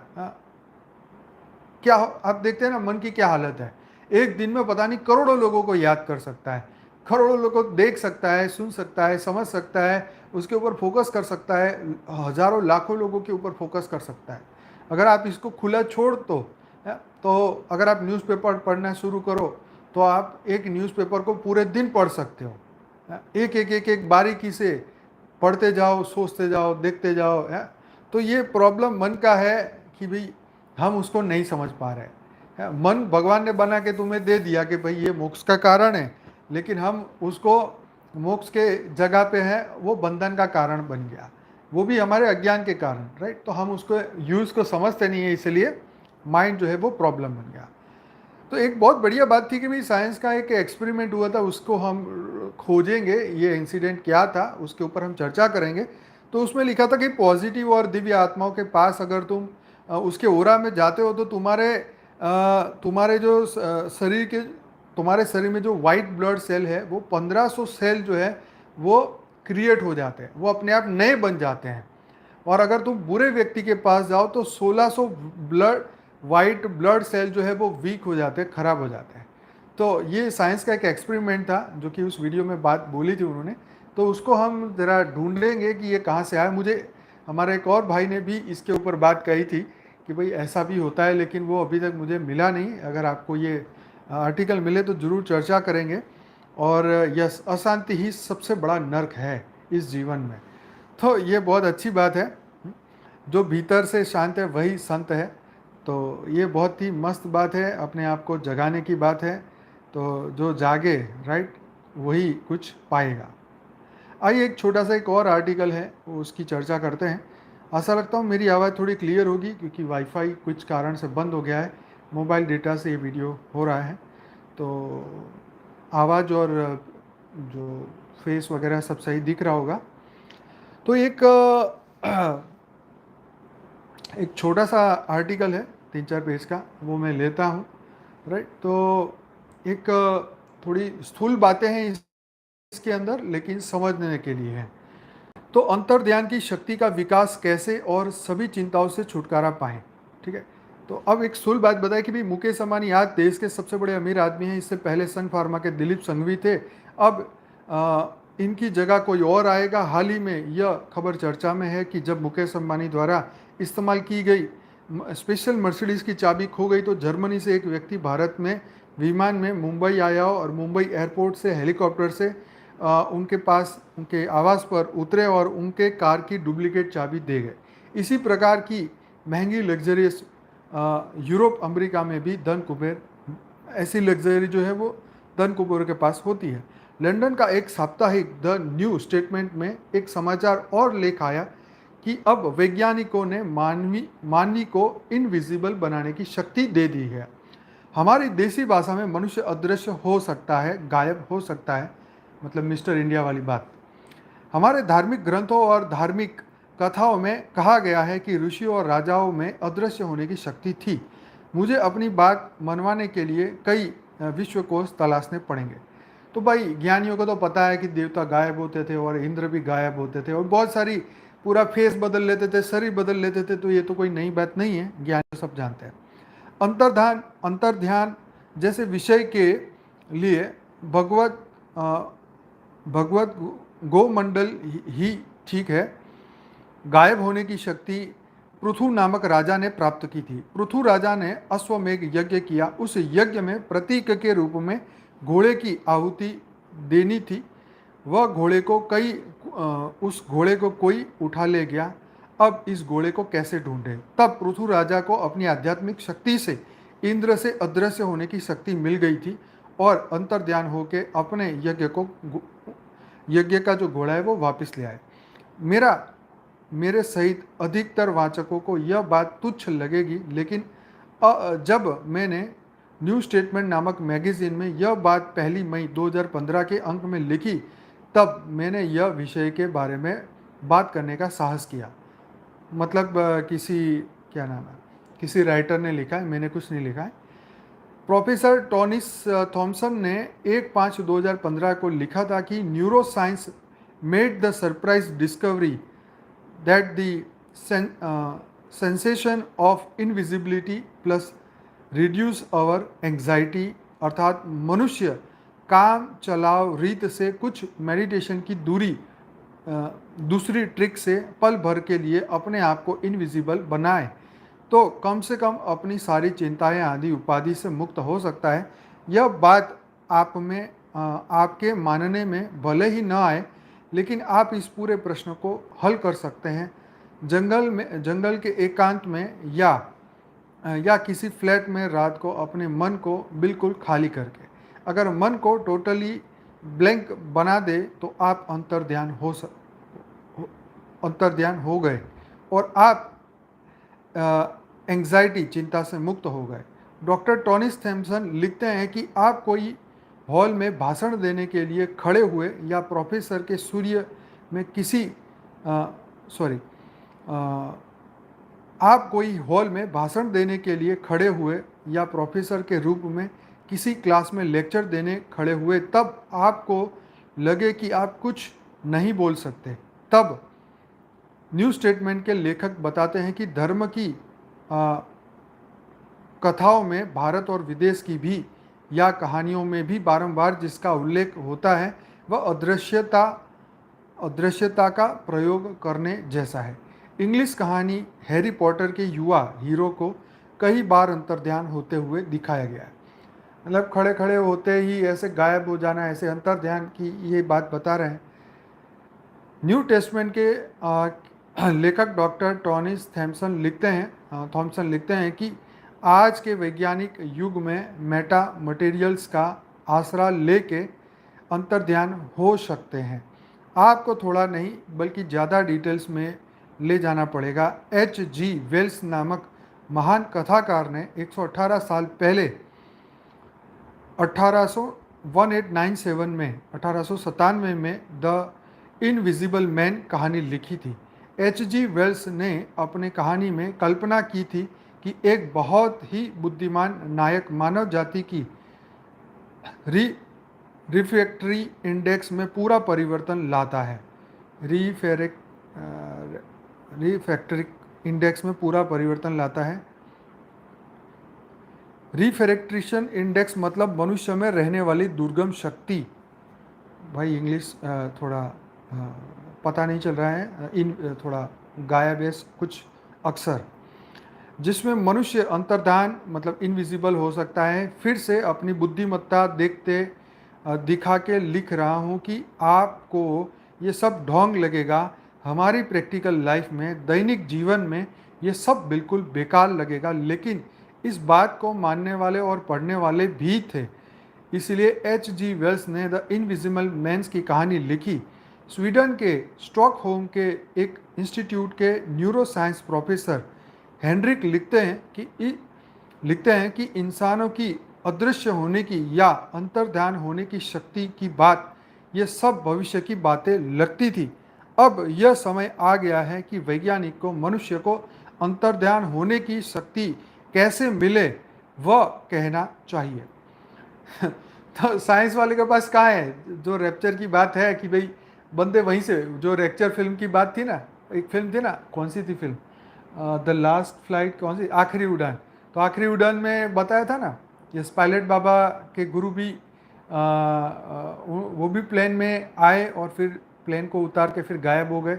क्या आप देखते हैं ना मन की क्या हालत है। एक दिन में पता नहीं करोड़ों लोगों को याद कर सकता है, करोड़ों लोगों को देख सकता है, सुन सकता है, समझ सकता है, उसके ऊपर फोकस कर सकता है, हजारों लाखों लोगों के ऊपर फोकस कर सकता है। अगर आप इसको खुला छोड़ तो अगर आप न्यूज़पेपर पढ़ना शुरू करो तो आप एक न्यूज़पेपर को पूरे दिन पढ़ सकते हो। एक बारीकी से पढ़ते जाओ, सोचते जाओ, देखते जाओ, है। तो ये प्रॉब्लम मन का है कि भाई हम उसको नहीं समझ पा रहे हैं। मन भगवान ने बना के तुम्हें दे दिया कि भाई ये मोक्ष का कारण है, लेकिन हम उसको मोक्ष के जगह पे है, वो बंधन का कारण बन गया, वो भी हमारे अज्ञान के कारण, राइट। तो हम उसको यूज़ को समझते नहीं है, इसलिए माइंड जो है वो प्रॉब्लम बन गया। तो एक बहुत बढ़िया बात थी कि भाई साइंस का एक एक्सपेरिमेंट हुआ था, उसको हम खोजेंगे, ये इंसिडेंट क्या था उसके ऊपर हम चर्चा करेंगे। तो उसमें लिखा था कि पॉजिटिव और दिव्य आत्माओं के पास अगर तुम उसके ओरा में जाते हो तो तुम्हारे जो शरीर के, तुम्हारे शरीर में जो वाइट ब्लड सेल है वो 1500 सेल जो है वो क्रिएट हो जाते हैं, वो अपने आप नए बन जाते हैं। और अगर तुम बुरे व्यक्ति के पास जाओ तो 1600 वाइट ब्लड सेल जो है वो वीक हो जाते हैं, खराब हो जाते हैं। तो ये साइंस का एक एक्सपेरिमेंट था जो कि उस वीडियो में बात बोली थी उन्होंने। तो उसको हम ज़रा ढूंढेंगे कि ये कहाँ से आया। मुझे हमारे एक और भाई ने भी इसके ऊपर बात कही थी कि भाई ऐसा भी होता है, लेकिन वो अभी तक मुझे मिला नहीं। अगर आपको ये आर्टिकल मिले तो ज़रूर चर्चा करेंगे। और यस, अशांति ही सबसे बड़ा नर्क है इस जीवन में। तो ये बहुत अच्छी बात है। जो भीतर से शांत है वही संत है। तो ये बहुत ही मस्त बात है, अपने आप को जगाने की बात है। तो जो जागे, राइट, वही कुछ पाएगा। आइए एक छोटा सा एक और आर्टिकल है, वो उसकी चर्चा करते हैं। आशा रखता हूँ मेरी आवाज़ थोड़ी क्लियर होगी, क्योंकि वाईफाई कुछ कारण से बंद हो गया है। मोबाइल डेटा से ये वीडियो हो रहा है, तो आवाज़ और जो फेस वगैरह सब सही दिख रहा होगा। तो एक छोटा सा आर्टिकल है 3-4 पेज का, वो मैं लेता हूँ, राइट। तो एक थोड़ी स्थूल बातें हैं इसके अंदर, लेकिन समझने के लिए हैं। तो अंतर्ध्यान की शक्ति का विकास कैसे और सभी चिंताओं से छुटकारा पाएं, ठीक है। तो अब एक स्थूल बात बताए कि भाई मुकेश अंबानी आज देश के सबसे बड़े अमीर आदमी हैं। इससे पहले सन फार्मा के दिलीप संघवी थे। अब इनकी जगह कोई और आएगा। हाल ही में यह खबर चर्चा में है कि जब मुकेश अंबानी द्वारा इस्तेमाल की गई स्पेशल मर्सिडीज़ की चाबी खो गई, तो जर्मनी से एक व्यक्ति भारत में विमान में मुंबई आया और मुंबई एयरपोर्ट से हेलीकॉप्टर से उनके पास, उनके आवास पर उतरे और उनके कार की डुप्लीकेट चाबी दे गए। इसी प्रकार की महंगी लग्जरियस यूरोप अमेरिका में भी धन कुबेर, ऐसी लग्जरी जो है वो धन कुबेर के पास होती है। लंदन का एक साप्ताहिक द न्यू स्टेटमेंट में एक समाचार और लेख आया कि अब वैज्ञानिकों ने मानवी को इनविजिबल बनाने की शक्ति दे दी है। हमारी देसी भाषा में मनुष्य अदृश्य हो सकता है, गायब हो सकता है, मतलब मिस्टर इंडिया वाली बात। हमारे धार्मिक ग्रंथों और धार्मिक कथाओं में कहा गया है कि ऋषियों और राजाओं में अदृश्य होने की शक्ति थी। मुझे अपनी बात मनवाने के लिए कई विश्वकोश तलाशने पड़ेंगे। तो भाई ज्ञानियों को तो पता है कि देवता गायब होते थे और इंद्र भी गायब होते थे और बहुत सारी, पूरा फेस बदल लेते थे, शरीर बदल लेते थे। तो ये तो कोई नई बात नहीं है, ज्ञानी सब जानते हैं। अंतर्ध्यान जैसे विषय के लिए भगवत गोमंडल ही ठीक है। गायब होने की शक्ति पृथु नामक राजा ने प्राप्त की थी। पृथु राजा ने अश्वमेघ यज्ञ किया। उस यज्ञ में प्रतीक के रूप में घोड़े की आहुति देनी थी। वह घोड़े को उस घोड़े को कोई उठा ले गया। अब इस घोड़े को कैसे ढूंढे? तब पृथु राजा को अपनी आध्यात्मिक शक्ति से इंद्र से अदृश्य होने की शक्ति मिल गई थी और अंतर्ध्यान होकर अपने यज्ञ का जो घोड़ा है वो वापस ले आए। मेरे सहित अधिकतर वाचकों को यह बात तुच्छ लगेगी, लेकिन जब मैंने न्यू स्टेटमेंट नामक मैगजीन में यह बात 1 मई 2015 के अंक में लिखी, तब मैंने यह विषय के बारे में बात करने का साहस किया। मतलब क्या नाम है, किसी राइटर ने लिखा है, मैंने कुछ नहीं लिखा है। प्रोफेसर टॉनिस थॉमसन ने 1/5/2015 को लिखा था कि neuroscience made the surprise discovery that the sensation of invisibility plus reduce our anxiety, अर्थात मनुष्य काम चलाव रीत से कुछ मेडिटेशन की दूसरी ट्रिक से पल भर के लिए अपने आप को इनविजिबल बनाए तो कम से कम अपनी सारी चिंताएं आदि उपाधि से मुक्त हो सकता है। यह बात आपके मानने में भले ही न आए, लेकिन आप इस पूरे प्रश्न को हल कर सकते हैं जंगल के एकांत में या किसी फ्लैट में रात को अपने मन को बिल्कुल खाली करके। अगर मन को टोटली ब्लैंक बना दे तो आप अंतर्ध्यान हो गए और आप एंग्जाइटी, चिंता से मुक्त हो गए। डॉक्टर टॉनिस थॉमसन लिखते हैं कि आप कोई हॉल में भाषण देने के लिए खड़े हुए या प्रोफेसर के सूर्य में आप कोई हॉल में भाषण देने के लिए खड़े हुए या प्रोफेसर के रूप में किसी क्लास में लेक्चर देने खड़े हुए, तब आपको लगे कि आप कुछ नहीं बोल सकते, तब न्यू स्टेटमेंट के लेखक बताते हैं कि धर्म की कथाओं में भारत और विदेश की भी या कहानियों में भी बारंबार जिसका उल्लेख होता है वह अदृश्यता का प्रयोग करने जैसा है। इंग्लिश कहानी हैरी पॉटर के युवा हीरो को कई बार अंतर्ध्यान होते हुए दिखाया गया है। मतलब खड़े खड़े होते ही ऐसे गायब हो जाना, ऐसे अंतर ध्यान की ये बात बता रहे हैं। न्यू टेस्टमेंट के लेखक डॉक्टर टॉनिस थॉमसन लिखते हैं कि आज के वैज्ञानिक युग में मेटा मटेरियल्स का आसरा लेके अंतर्ध्यान हो सकते हैं। आपको थोड़ा नहीं बल्कि ज़्यादा डिटेल्स में ले जाना पड़ेगा। H.G. वेल्स नामक महान कथाकार ने 118 साल पहले 1897 में द इनविजिबल मैन कहानी लिखी थी। H.G. वेल्स ने अपनी कहानी में कल्पना की थी कि एक बहुत ही बुद्धिमान नायक मानव जाति की रिफ्रैक्टरी इंडेक्स में पूरा परिवर्तन लाता है। रिफ्रैक्टरी इंडेक्स में पूरा परिवर्तन लाता है। रिफ्रैक्ट्रेशन इंडेक्स मतलब मनुष्य में रहने वाली दुर्गम शक्ति। भाई इंग्लिश थोड़ा पता नहीं चल रहा है, थोड़ा गायब है कुछ अक्षर, जिसमें मनुष्य अंतर्धान मतलब इनविजिबल हो सकता है। फिर से अपनी बुद्धिमत्ता दिखा के लिख रहा हूँ कि आपको ये सब ढोंग लगेगा। हमारी प्रैक्टिकल लाइफ में, दैनिक जीवन में ये सब बिल्कुल बेकार लगेगा, लेकिन इस बात को मानने वाले और पढ़ने वाले भी थे। इसलिए H.G. वेल्स ने द इनविजिबल मैन्स की कहानी लिखी। स्वीडन के स्टॉकहोम के एक इंस्टीट्यूट के न्यूरो साइंस प्रोफेसर हेनरिक लिखते हैं कि इंसानों की अदृश्य होने की या अंतर्ध्यान होने की शक्ति की बात ये सब भविष्य की बातें लगती थी। अब यह समय आ गया है कि वैज्ञानिक को मनुष्य को अंतर्ध्यान होने की शक्ति कैसे मिले वह कहना चाहिए। तो साइंस वाले के पास कहाँ है जो रैप्चर की बात है कि भाई बंदे वहीं से, जो रैप्चर फिल्म की बात थी ना, एक फिल्म थी ना, कौन सी थी फिल्म, द लास्ट फ्लाइट, कौन सी, आखिरी उड़ान। तो आखिरी उड़ान में बताया था ना, ये पायलट बाबा के गुरु भी वो भी प्लेन में आए और फिर प्लेन को उतार के फिर गायब हो गए।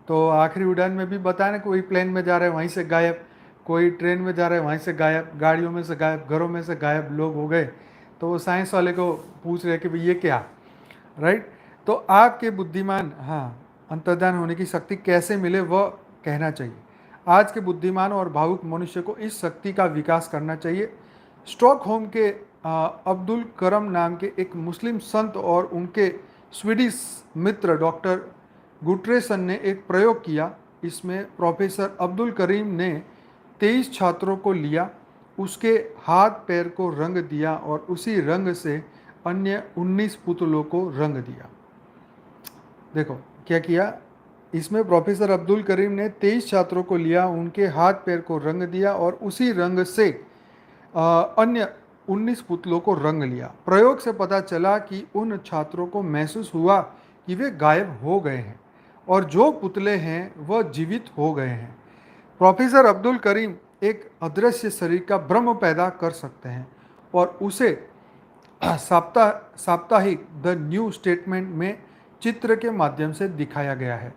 तो आखिरी उड़ान में भी बताया ना, कोई प्लेन में जा रहे हैं वहीं से गायब, कोई ट्रेन में जा रहे हैं वहीं से गायब, गाड़ियों में से गायब, घरों में से गायब लोग हो गए। तो वो साइंस वाले को पूछ रहे कि भाई ये क्या, राइट। तो आपके बुद्धिमान, हाँ, अंतर्ध्यान होने की शक्ति कैसे मिले वह कहना चाहिए। आज के बुद्धिमान और भावुक मनुष्य को इस शक्ति का विकास करना चाहिए। स्टॉकहोम के अब्दुल करम नाम के एक मुस्लिम संत और उनके स्वीडिश मित्र डॉक्टर गुट्रेसन ने एक प्रयोग किया। इसमें प्रोफेसर अब्दुल करीम ने 23 छात्रों को लिया, उसके हाथ पैर को रंग दिया और उसी रंग से अन्य 19 पुतलों को रंग दिया। देखो क्या किया, इसमें प्रोफेसर अब्दुल करीम ने 23 छात्रों को लिया, उनके हाथ पैर को रंग दिया और उसी रंग से अन्य 19 पुतलों को रंग लिया। प्रयोग से पता चला कि उन छात्रों को महसूस हुआ कि वे गायब हो गए हैं और जो पुतले हैं वह जीवित हो गए हैं। प्रोफेसर अब्दुल करीम एक अदृश्य शरीर का भ्रम पैदा कर सकते हैं और उसे साप्ताहिक द न्यू स्टेटमेंट में चित्र के माध्यम से दिखाया गया है।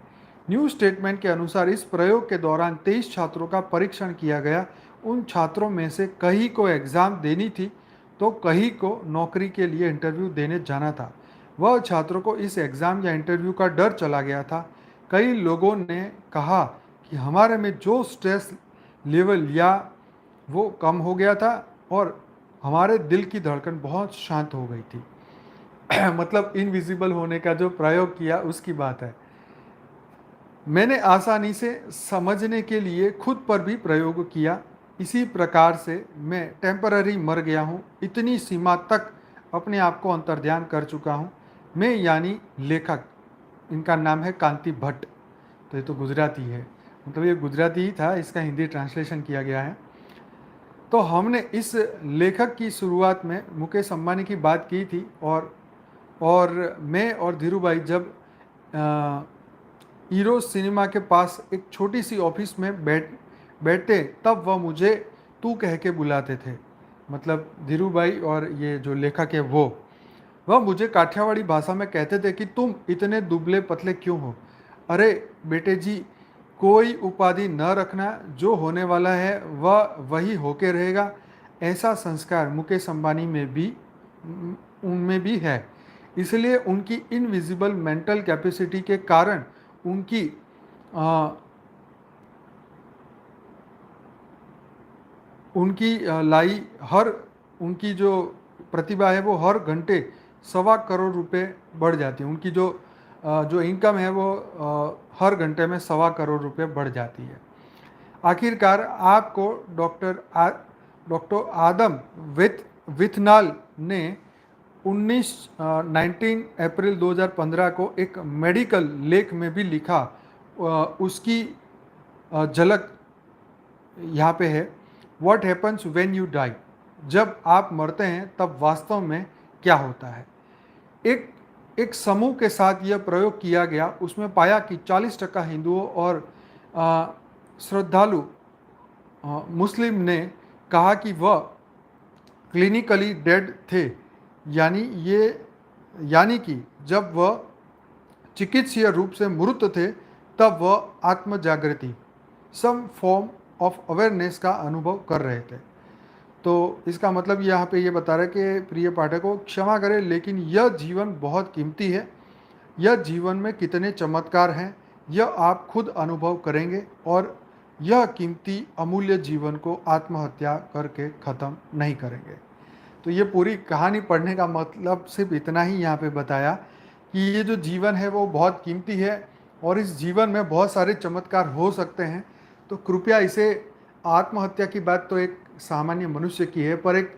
न्यू स्टेटमेंट के अनुसार इस प्रयोग के दौरान 23 छात्रों का परीक्षण किया गया। उन छात्रों में से कई को एग्ज़ाम देनी थी तो कई को नौकरी के लिए इंटरव्यू देने जाना था। वह छात्रों को इस एग्ज़ाम या इंटरव्यू का डर चला गया था। कई लोगों ने कहा कि हमारे में जो स्ट्रेस लेवल या वो कम हो गया था और हमारे दिल की धड़कन बहुत शांत हो गई थी। मतलब इनविजिबल होने का जो प्रयोग किया उसकी बात है। मैंने आसानी से समझने के लिए खुद पर भी प्रयोग किया। इसी प्रकार से मैं टेम्पररी मर गया हूँ, इतनी सीमा तक अपने आप को अंतर्ध्यान कर चुका हूँ। मैं यानी लेखक, इनका नाम है कांति भट्ट। तो ये तो गुजराती है, मतलब ये गुजराती ही था, इसका हिंदी ट्रांसलेशन किया गया है। तो हमने इस लेखक की शुरुआत में मुकेश अंबानी की बात की थी और मैं और धीरू भाई जब हीरो सिनेमा के पास एक छोटी सी ऑफिस में बैठते तब वह मुझे तू कह के बुलाते थे। मतलब धीरू भाई और ये जो लेखक है वह मुझे काठियावाड़ी भाषा में कहते थे कि तुम इतने दुबले पतले क्यों हो। अरे बेटे जी, कोई उपाधि न रखना, जो होने वाला है वह वही होके रहेगा। ऐसा संस्कार मुकेश अंबानी में भी उनमें भी है। इसलिए उनकी इनविजिबल मेंटल कैपेसिटी के कारण उनकी लाई हर उनकी जो प्रतिभा है वो हर घंटे 1.25 करोड़ रुपए बढ़ जाती है। उनकी जो इनकम है वो हर घंटे में 1.25 करोड़ रुपए बढ़ जाती है। आखिरकार आपको डॉक्टर आदम विथनाल ने 19 अप्रैल 2015 को एक मेडिकल लेख में भी लिखा। उसकी झलक यहाँ पे है। What happens when you die, जब आप मरते हैं तब वास्तव में क्या होता है। एक समूह के साथ यह प्रयोग किया गया। उसमें पाया कि 40% हिंदुओं और श्रद्धालु मुस्लिम ने कहा कि वह क्लिनिकली डेड थे, यानी कि जब वह चिकित्सीय रूप से मृत थे तब वह आत्म जागृति सम फॉर्म ऑफ अवेयरनेस का अनुभव कर रहे थे। तो इसका मतलब यहाँ पे ये बता रहा है कि प्रिय पाठकों, क्षमा करें लेकिन यह जीवन बहुत कीमती है। यह जीवन में कितने चमत्कार हैं यह आप खुद अनुभव करेंगे और यह कीमती अमूल्य जीवन को आत्महत्या करके ख़त्म नहीं करेंगे। तो ये पूरी कहानी पढ़ने का मतलब सिर्फ इतना ही यहाँ पे बताया कि ये जो जीवन है वो बहुत कीमती है और इस जीवन में बहुत सारे चमत्कार हो सकते हैं। तो कृपया इसे, आत्महत्या की बात तो एक सामान्य मनुष्य की है, पर एक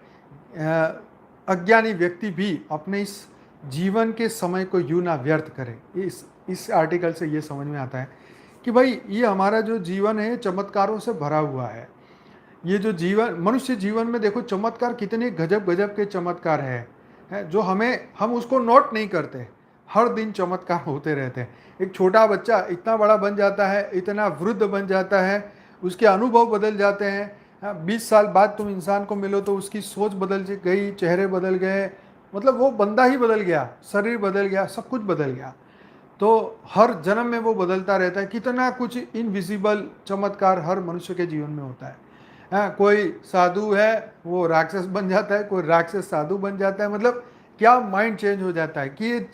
अज्ञानी व्यक्ति भी अपने इस जीवन के समय को यूं ना व्यर्थ करे। इस आर्टिकल से ये समझ में आता है कि भाई ये हमारा जो जीवन है चमत्कारों से भरा हुआ है। ये जो जीवन, मनुष्य जीवन में देखो चमत्कार कितने गजब गजब के चमत्कार है जो हम उसको नोट नहीं करते। हर दिन चमत्कार होते रहते हैं। एक छोटा बच्चा इतना बड़ा बन जाता है, इतना वृद्ध बन जाता है, उसके अनुभव बदल जाते हैं। 20 साल बाद तुम इंसान को मिलो तो उसकी सोच बदल गई, चेहरे बदल गए, मतलब वो बंदा ही बदल गया, शरीर बदल गया, सब कुछ बदल गया। तो हर जन्म में वो बदलता रहता है। कितना कुछ इनविजिबल चमत्कार हर मनुष्य के जीवन में होता है। कोई साधु है वो राक्षस बन जाता है, कोई राक्षस साधु बन जाता है। मतलब क्या माइंड चेंज हो जाता है कि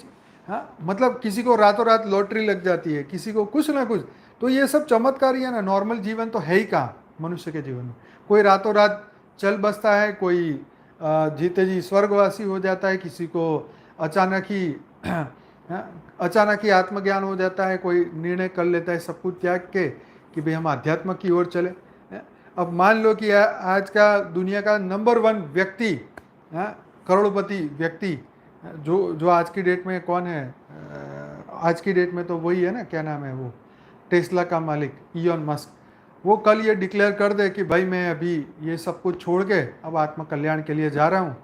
मतलब किसी को रातों रात लॉटरी लग जाती है, किसी को कुछ ना कुछ। तो ये सब चमत्कार ही है ना। नॉर्मल जीवन तो है ही कहाँ मनुष्य के जीवन में। कोई रातों रात चल बसता है, कोई जीते जी स्वर्गवासी हो जाता है, किसी को अचानक ही आत्मज्ञान हो जाता है, कोई निर्णय कर लेता है सब कुछ त्याग के कि भाई हम अध्यात्म की ओर चले। अब मान लो कि आज का दुनिया का नंबर 1 व्यक्ति, करोड़पति व्यक्ति जो आज की डेट में कौन है, आज की डेट में तो वही है ना, क्या नाम है वो, टेस्ला का मालिक इलॉन मस्क। वो कल ये डिक्लेयर कर दे कि भाई मैं अभी ये सब कुछ छोड़ के अब आत्म कल्याण के लिए जा रहा हूँ,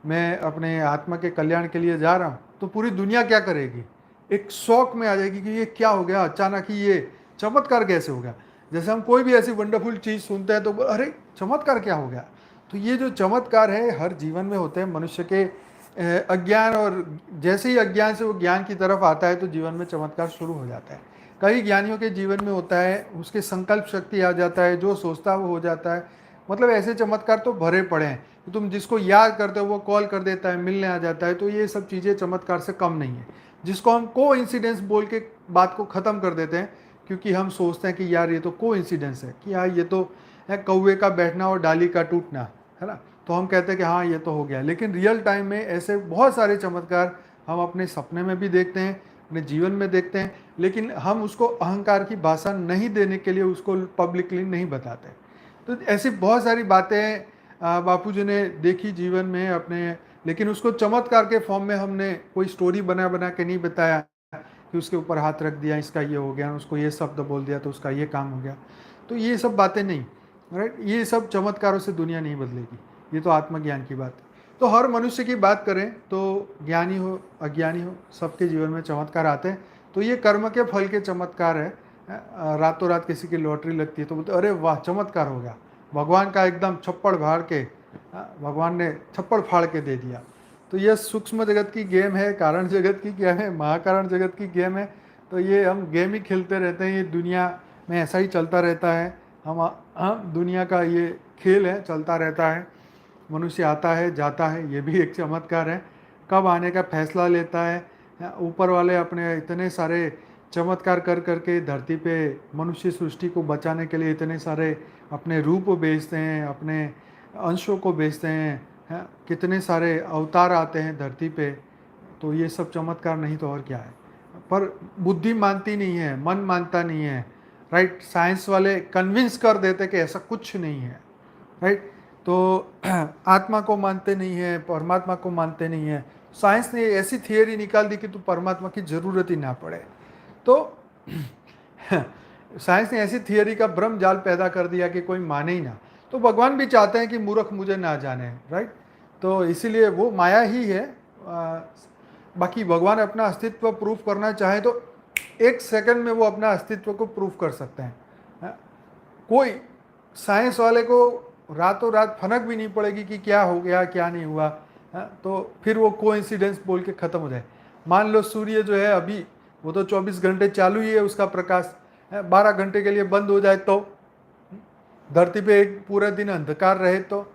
मैं अपने आत्मा के कल्याण के लिए जा रहा हूँ, तो पूरी दुनिया क्या करेगी? एक शौक में आ जाएगी कि ये क्या हो गया, अचानक ही ये चमत्कार कैसे हो गया। जैसे हम कोई भी ऐसी वंडरफुल चीज़ सुनते हैं तो अरे चमत्कार क्या हो गया। तो ये जो चमत्कार है हर जीवन में होते हैं मनुष्य के अज्ञान, और जैसे ही अज्ञान से वो ज्ञान की तरफ आता है तो जीवन में चमत्कार शुरू हो जाता है। कई ज्ञानियों के जीवन में होता है, उसके संकल्प शक्ति आ जाता है, जो सोचता है वो हो जाता है। मतलब ऐसे चमत्कार तो भरे पड़े हैं। तो तुम जिसको याद करते हो वो कॉल कर देता है, मिलने आ जाता है। तो ये सब चीज़ें चमत्कार से कम नहीं है, जिसको हम को इंसिडेंस बोल के बात को ख़त्म कर देते हैं, क्योंकि हम सोचते हैं कि यार ये तो को इंसिडेंस है, कि यार ये तो है कौवे का बैठना और डाली का टूटना, है ना। तो हम कहते हैं कि हाँ ये तो हो गया। लेकिन रियल टाइम में ऐसे बहुत सारे चमत्कार हम अपने सपने में भी देखते हैं, अपने जीवन में देखते हैं, लेकिन हम उसको अहंकार की भाषा नहीं देने के लिए उसको पब्लिकली नहीं बताते। तो ऐसी बहुत सारी बातें बापूजी ने देखी जीवन में अपने, लेकिन उसको चमत्कार के फॉर्म में हमने कोई स्टोरी बना बना के नहीं बताया कि उसके ऊपर हाथ रख दिया इसका ये हो गया, उसको ये शब्द बोल दिया तो उसका ये काम हो गया। तो ये सब बातें नहीं, राइट। ये सब चमत्कारों से दुनिया नहीं बदलेगी, ये तो आत्मज्ञान की बात है। तो हर मनुष्य की बात करें तो ज्ञानी हो अज्ञानी हो सबके जीवन में चमत्कार आते हैं। तो ये कर्म के फल के चमत्कार है। रातों रात किसी की लॉटरी लगती है तो बोलते अरे वाह चमत्कार हो गया, भगवान का एकदम छप्पड़ फाड़ के, भगवान ने छप्पड़ फाड़ के दे दिया। तो ये सूक्ष्म जगत की गेम है, कारण जगत की गेम है, महाकारण जगत की गेम है। तो ये हम गेम ही खेलते रहते हैं, ये दुनिया में ऐसा ही चलता रहता है। हम दुनिया का ये खेल है, चलता रहता है। मनुष्य आता है जाता है, ये भी एक चमत्कार है। कब आने का फैसला लेता है, ऊपर वाले अपने इतने सारे चमत्कार कर करके धरती पे मनुष्य सृष्टि को बचाने के लिए इतने सारे अपने रूप भेजते हैं, अपने अंशों को भेजते हैं, कितने सारे अवतार आते हैं धरती पे। तो ये सब चमत्कार नहीं तो और क्या है। पर बुद्धि मानती नहीं है, मन मानता नहीं है, राइट। साइंस वाले कन्विंस कर देते कि ऐसा कुछ नहीं है, राइट। तो आत्मा को मानते नहीं है, परमात्मा को मानते नहीं है। साइंस ने ऐसी थियरी निकाल दी कि तो परमात्मा की ज़रूरत ही ना पड़े। तो साइंस ने ऐसी थियरी का भ्रम जाल पैदा कर दिया कि कोई माने ही ना। तो भगवान भी चाहते हैं कि मूर्ख मुझे ना जाने, राइट। तो इसीलिए वो माया ही है। बाकी भगवान अपना अस्तित्व प्रूफ करना चाहे तो 1 सेकंड में वो अपना अस्तित्व को प्रूफ कर सकते हैं। कोई साइंस वाले को रातों रात फनक भी नहीं पड़ेगी कि क्या हो गया क्या नहीं हुआ। तो फिर वो कोइंसिडेंस बोल के ख़त्म हो जाए। मान लो सूर्य जो है अभी वो तो 24 घंटे चालू ही है, उसका प्रकाश 12 घंटे के लिए बंद हो जाए तो धरती पे एक पूरा दिन अंधकार रहे तो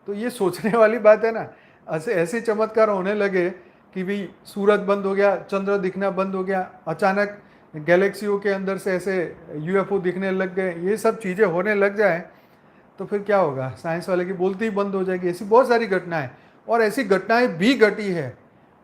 ये सोचने वाली बात है ना। ऐसे चमत्कार होने लगे कि भाई सूरज बंद हो गया, चंद्र दिखना बंद हो गया, अचानक गैलेक्सियों के अंदर से ऐसे यूएफओ दिखने लग गए, ये सब चीज़ें होने लग जाए तो फिर क्या होगा। साइंस वाले की बोलती ही बंद हो जाएगी। ऐसी बहुत सारी घटनाएं, और ऐसी घटनाएं भी घटी है।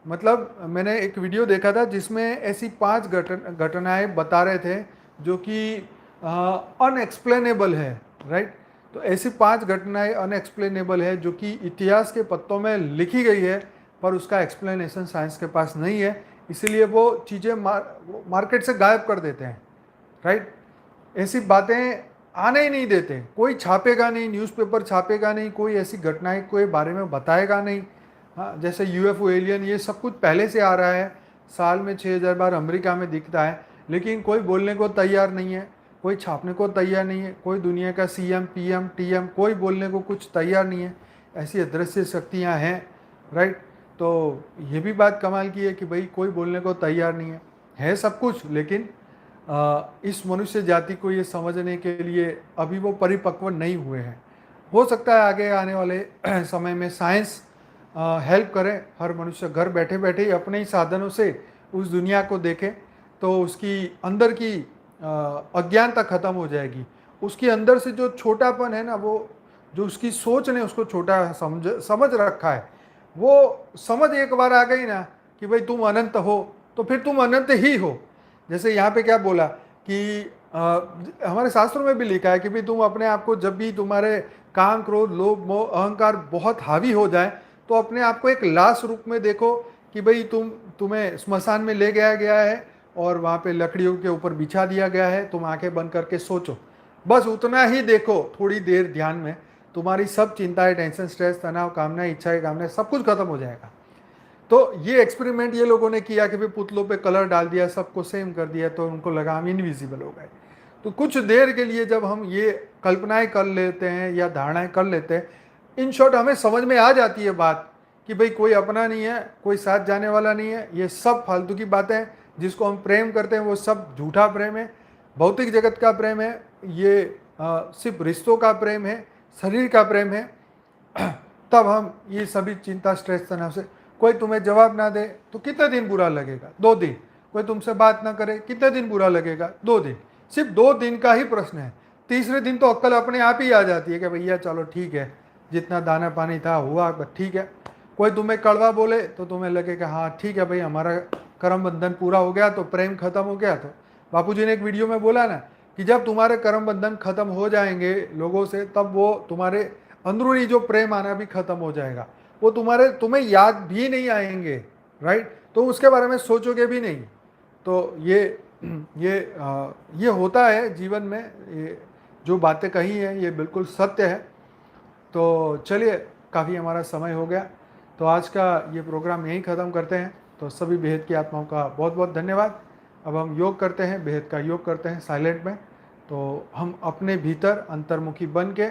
मतलब मैंने एक वीडियो देखा था जिसमें ऐसी 5 घटनाएं बता रहे थे जो कि अनएक्सप्लेनेबल है, राइट। तो ऐसी 5 घटनाएं अनएक्सप्लेनेबल है जो कि इतिहास के पत्तों में लिखी गई है, पर उसका एक्सप्लेनेशन साइंस के पास नहीं है। इसीलिए वो चीज़ें मार्केट से गायब कर देते हैं, राइट। ऐसी बातें आने ही नहीं देते। कोई छापेगा नहीं, न्यूज़पेपर छापेगा नहीं, कोई ऐसी घटनाएं के बारे में बताएगा नहीं। हाँ, जैसे यूएफओ, एलियन, ये सब कुछ पहले से आ रहा है। साल में 6000 बार अमेरिका में दिखता है, लेकिन कोई बोलने को तैयार नहीं है, कोई छापने को तैयार नहीं है। कोई दुनिया का सीएम, पीएम, टीएम कोई बोलने को कुछ तैयार नहीं है। ऐसी अदृश्य शक्तियाँ हैं, राइट। तो ये भी बात कमाल की है कि भाई कोई बोलने को तैयार नहीं है सब कुछ, लेकिन इस मनुष्य जाति को ये समझने के लिए अभी वो परिपक्व नहीं हुए हैं। हो सकता है आगे आने वाले समय में साइंस हेल्प करे, हर मनुष्य घर बैठे बैठे ही अपने ही साधनों से उस दुनिया को देखे तो उसकी अंदर की अज्ञानता खत्म हो जाएगी। उसके अंदर से जो छोटापन है ना, वो जो उसकी सोच ने उसको छोटा समझ रखा है, वो समझ एक बार आ गई ना कि भाई तुम अनंत हो तो फिर तुम अनंत ही हो। जैसे यहाँ पे क्या बोला कि हमारे शास्त्रों में भी लिखा है कि भाई तुम अपने आप को, जब भी तुम्हारे काम, क्रोध, लोभ, मोह, अहंकार बहुत हावी हो जाए तो अपने आप को एक लाश रूप में देखो कि भाई तुम्हें स्मशान में ले गया गया है और वहाँ पे लकड़ियों के ऊपर बिछा दिया गया है। तुम आंखें बंद करके सोचो, बस उतना ही देखो थोड़ी देर ध्यान में, तुम्हारी सब चिंताएं, टेंशन, स्ट्रेस, तनाव, कामनाएं, इच्छाएं, कामनाएं सब कुछ खत्म हो जाएगा। तो ये एक्सपेरिमेंट ये लोगों ने किया कि भाई पुतलों पे कलर डाल दिया, सबको सेम कर दिया, तो उनको लगा हम इनविजिबल हो गए। तो कुछ देर के लिए जब हम ये कल्पनाएं कर लेते हैं या धारणाएं कर लेते हैं, इन शॉर्ट हमें समझ में आ जाती है बात कि भाई कोई अपना नहीं है, कोई साथ जाने वाला नहीं है। ये सब फालतू की बातें हैं। जिसको हम प्रेम करते हैं वो सब झूठा प्रेम है, भौतिक जगत का प्रेम है, ये सिर्फ रिश्तों का प्रेम है, शरीर का प्रेम है। तब हम ये सभी चिंता, स्ट्रेस, तनाव से, कोई तुम्हें जवाब ना दे तो कितने दिन बुरा लगेगा? 2 दिन। कोई तुमसे बात ना करे कितने दिन बुरा लगेगा? 2 दिन। सिर्फ 2 दिन का ही प्रश्न है। तीसरे दिन तो अक्ल अपने आप ही आ जाती है कि भैया चलो ठीक है, जितना दाना पानी था हुआ, ठीक है। कोई तुम्हें कड़वा बोले तो तुम्हें लगेगा हाँ ठीक है भाई, हमारा कर्म बंधन पूरा हो गया, तो प्रेम खत्म हो गया। तो बापूजी ने एक वीडियो में बोला ना कि जब तुम्हारे कर्म बंधन खत्म हो जाएंगे लोगों से, तब वो तुम्हारे अंदरूनी जो प्रेम आना भी खत्म हो जाएगा। वो तुम्हें याद भी नहीं आएंगे, राइट। तो उसके बारे में सोचोगे भी नहीं। तो ये होता है जीवन में। ये जो बातें कही हैं ये बिल्कुल सत्य है। तो चलिए, काफ़ी हमारा समय हो गया, तो आज का ये प्रोग्राम यहीं ख़त्म करते हैं। तो सभी बेहद की आत्माओं का बहुत बहुत धन्यवाद। अब हम योग करते हैं, बेहद का योग करते हैं साइलेंट में। तो हम अपने भीतर अंतर्मुखी बन के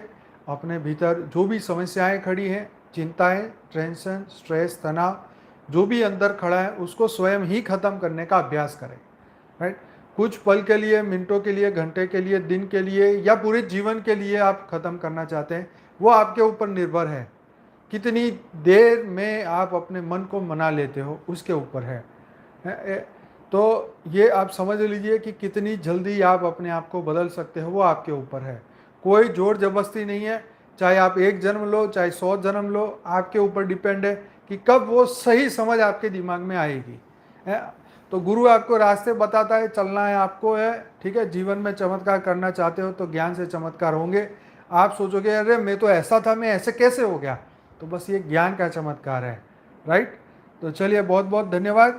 अपने भीतर जो भी समस्याएं खड़ी हैं, चिंताएं, टेंशन, स्ट्रेस, तनाव, जो भी अंदर खड़ा है उसको स्वयं ही ख़त्म करने का अभ्यास करें, राइट। कुछ पल के लिए, मिनटों के लिए, घंटे के लिए, दिन के लिए या पूरे जीवन के लिए आप ख़त्म करना चाहते हैं, वो आपके ऊपर निर्भर है। कितनी देर में आप अपने मन को मना लेते हो उसके ऊपर है। तो ये आप समझ लीजिए कि कितनी जल्दी आप अपने आप को बदल सकते हो वो आपके ऊपर है। कोई जोर जबरदस्ती नहीं है। चाहे आप एक जन्म लो चाहे 100 जन्म लो, आपके ऊपर डिपेंड है कि कब वो सही समझ आपके दिमाग में आएगी। है? तो गुरु आपको रास्ते बताता है, चलना है आपको है। ठीक है, जीवन में चमत्कार करना चाहते हो तो ज्ञान से चमत्कार होंगे। आप सोचोगे अरे मैं तो ऐसा था, मैं ऐसे कैसे हो गया, तो बस ये ज्ञान का चमत्कार है। राइट। तो चलिए बहुत बहुत धन्यवाद।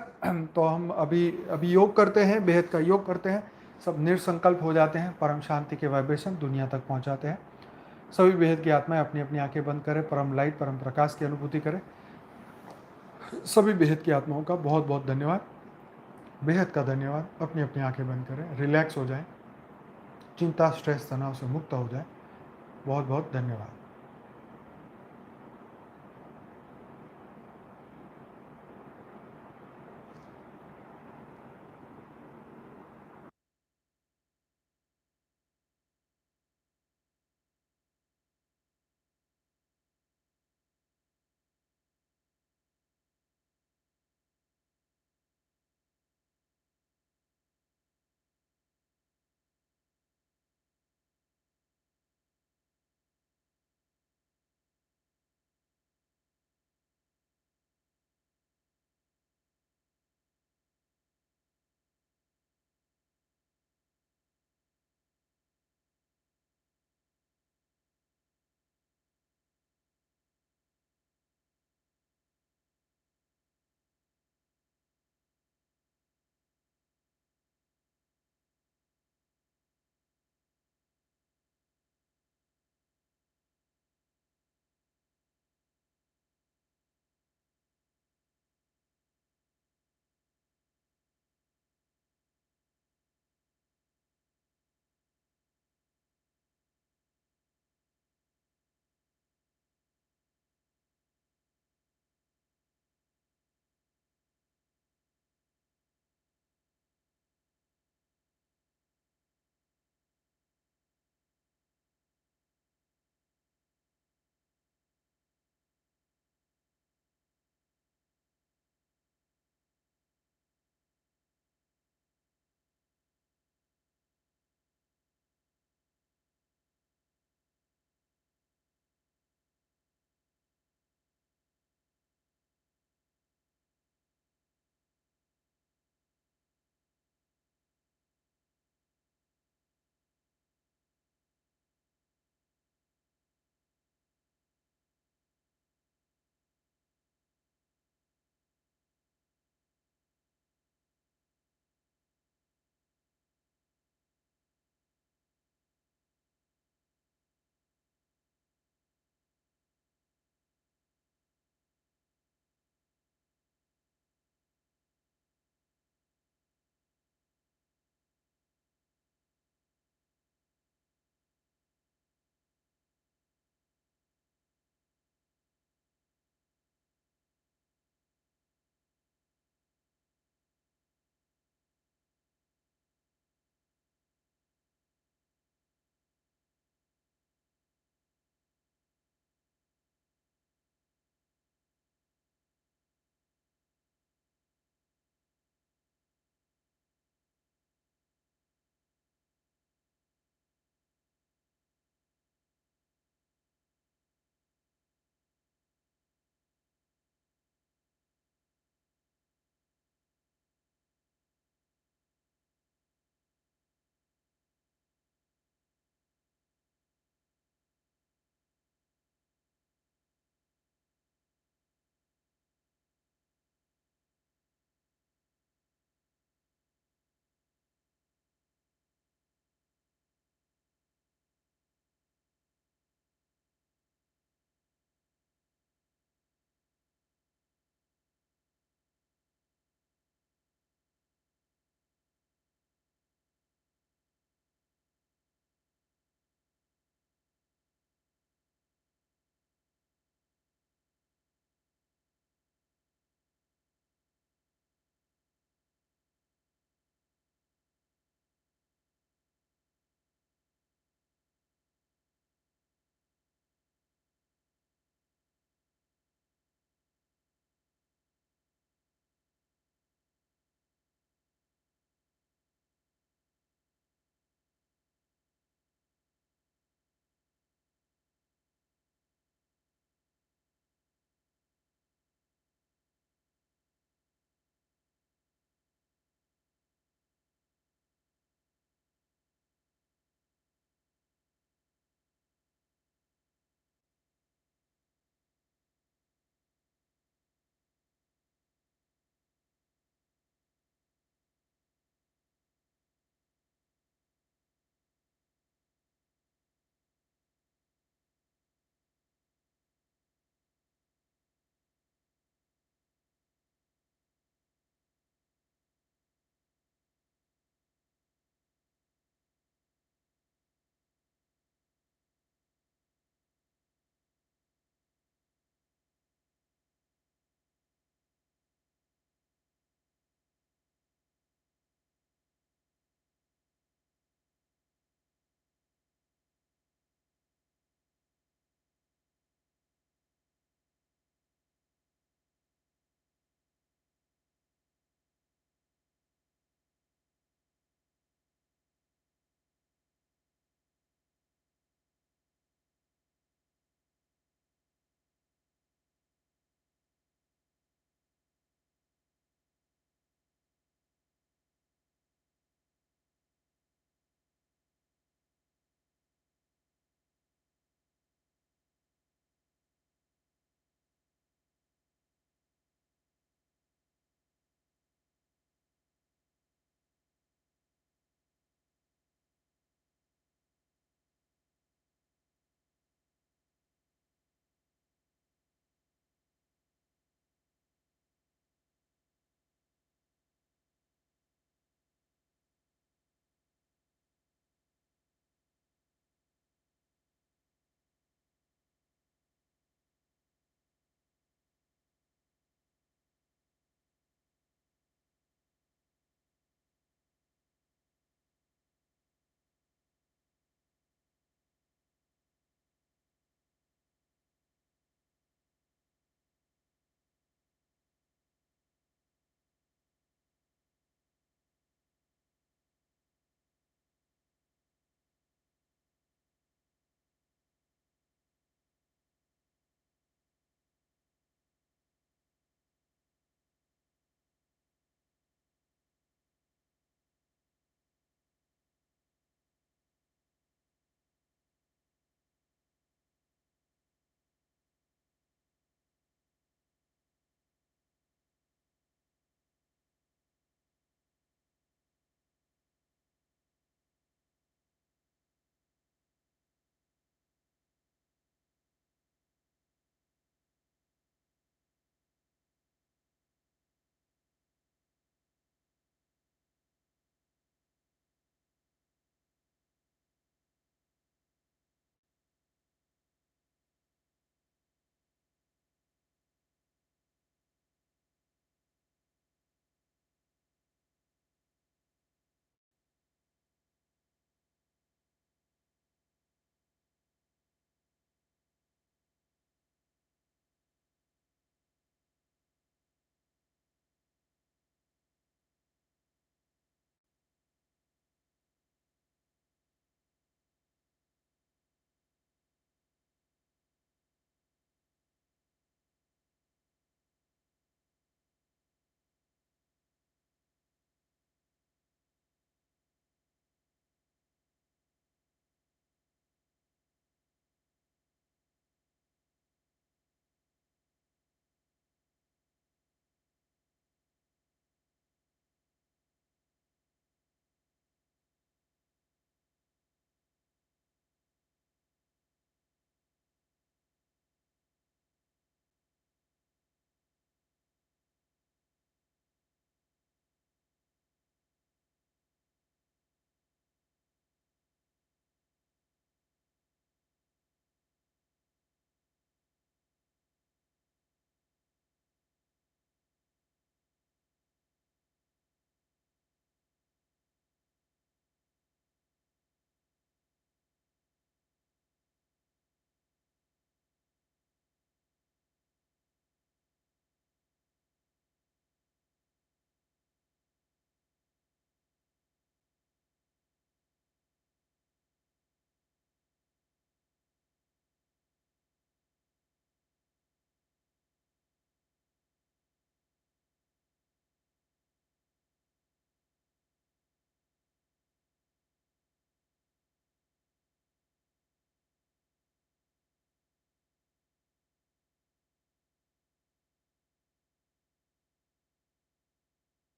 तो हम अभी अभी योग करते हैं, बेहद का योग करते हैं। सब निर्संकल्प हो जाते हैं, परम शांति के वाइब्रेशन दुनिया तक पहुंचाते हैं। सभी बेहद की आत्माएं अपनी अपनी आंखें बंद करें, परम लाइट परम प्रकाश की अनुभूति करें। सभी बेहद की आत्माओं का बहुत बहुत धन्यवाद, बेहद का धन्यवाद। अपनी अपनी आंखें बंद करें, रिलैक्स हो जाएं, चिंता स्ट्रेस तनाव से मुक्त हो जाएं। बहुत बहुत धन्यवाद।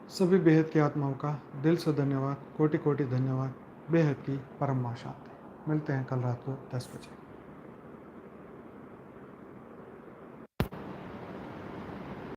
सभी बेहद की आत्माओं का दिल से धन्यवाद, कोटि कोटि धन्यवाद। बेहद की परम मां शांति। मिलते हैं कल रात को 10 बजे।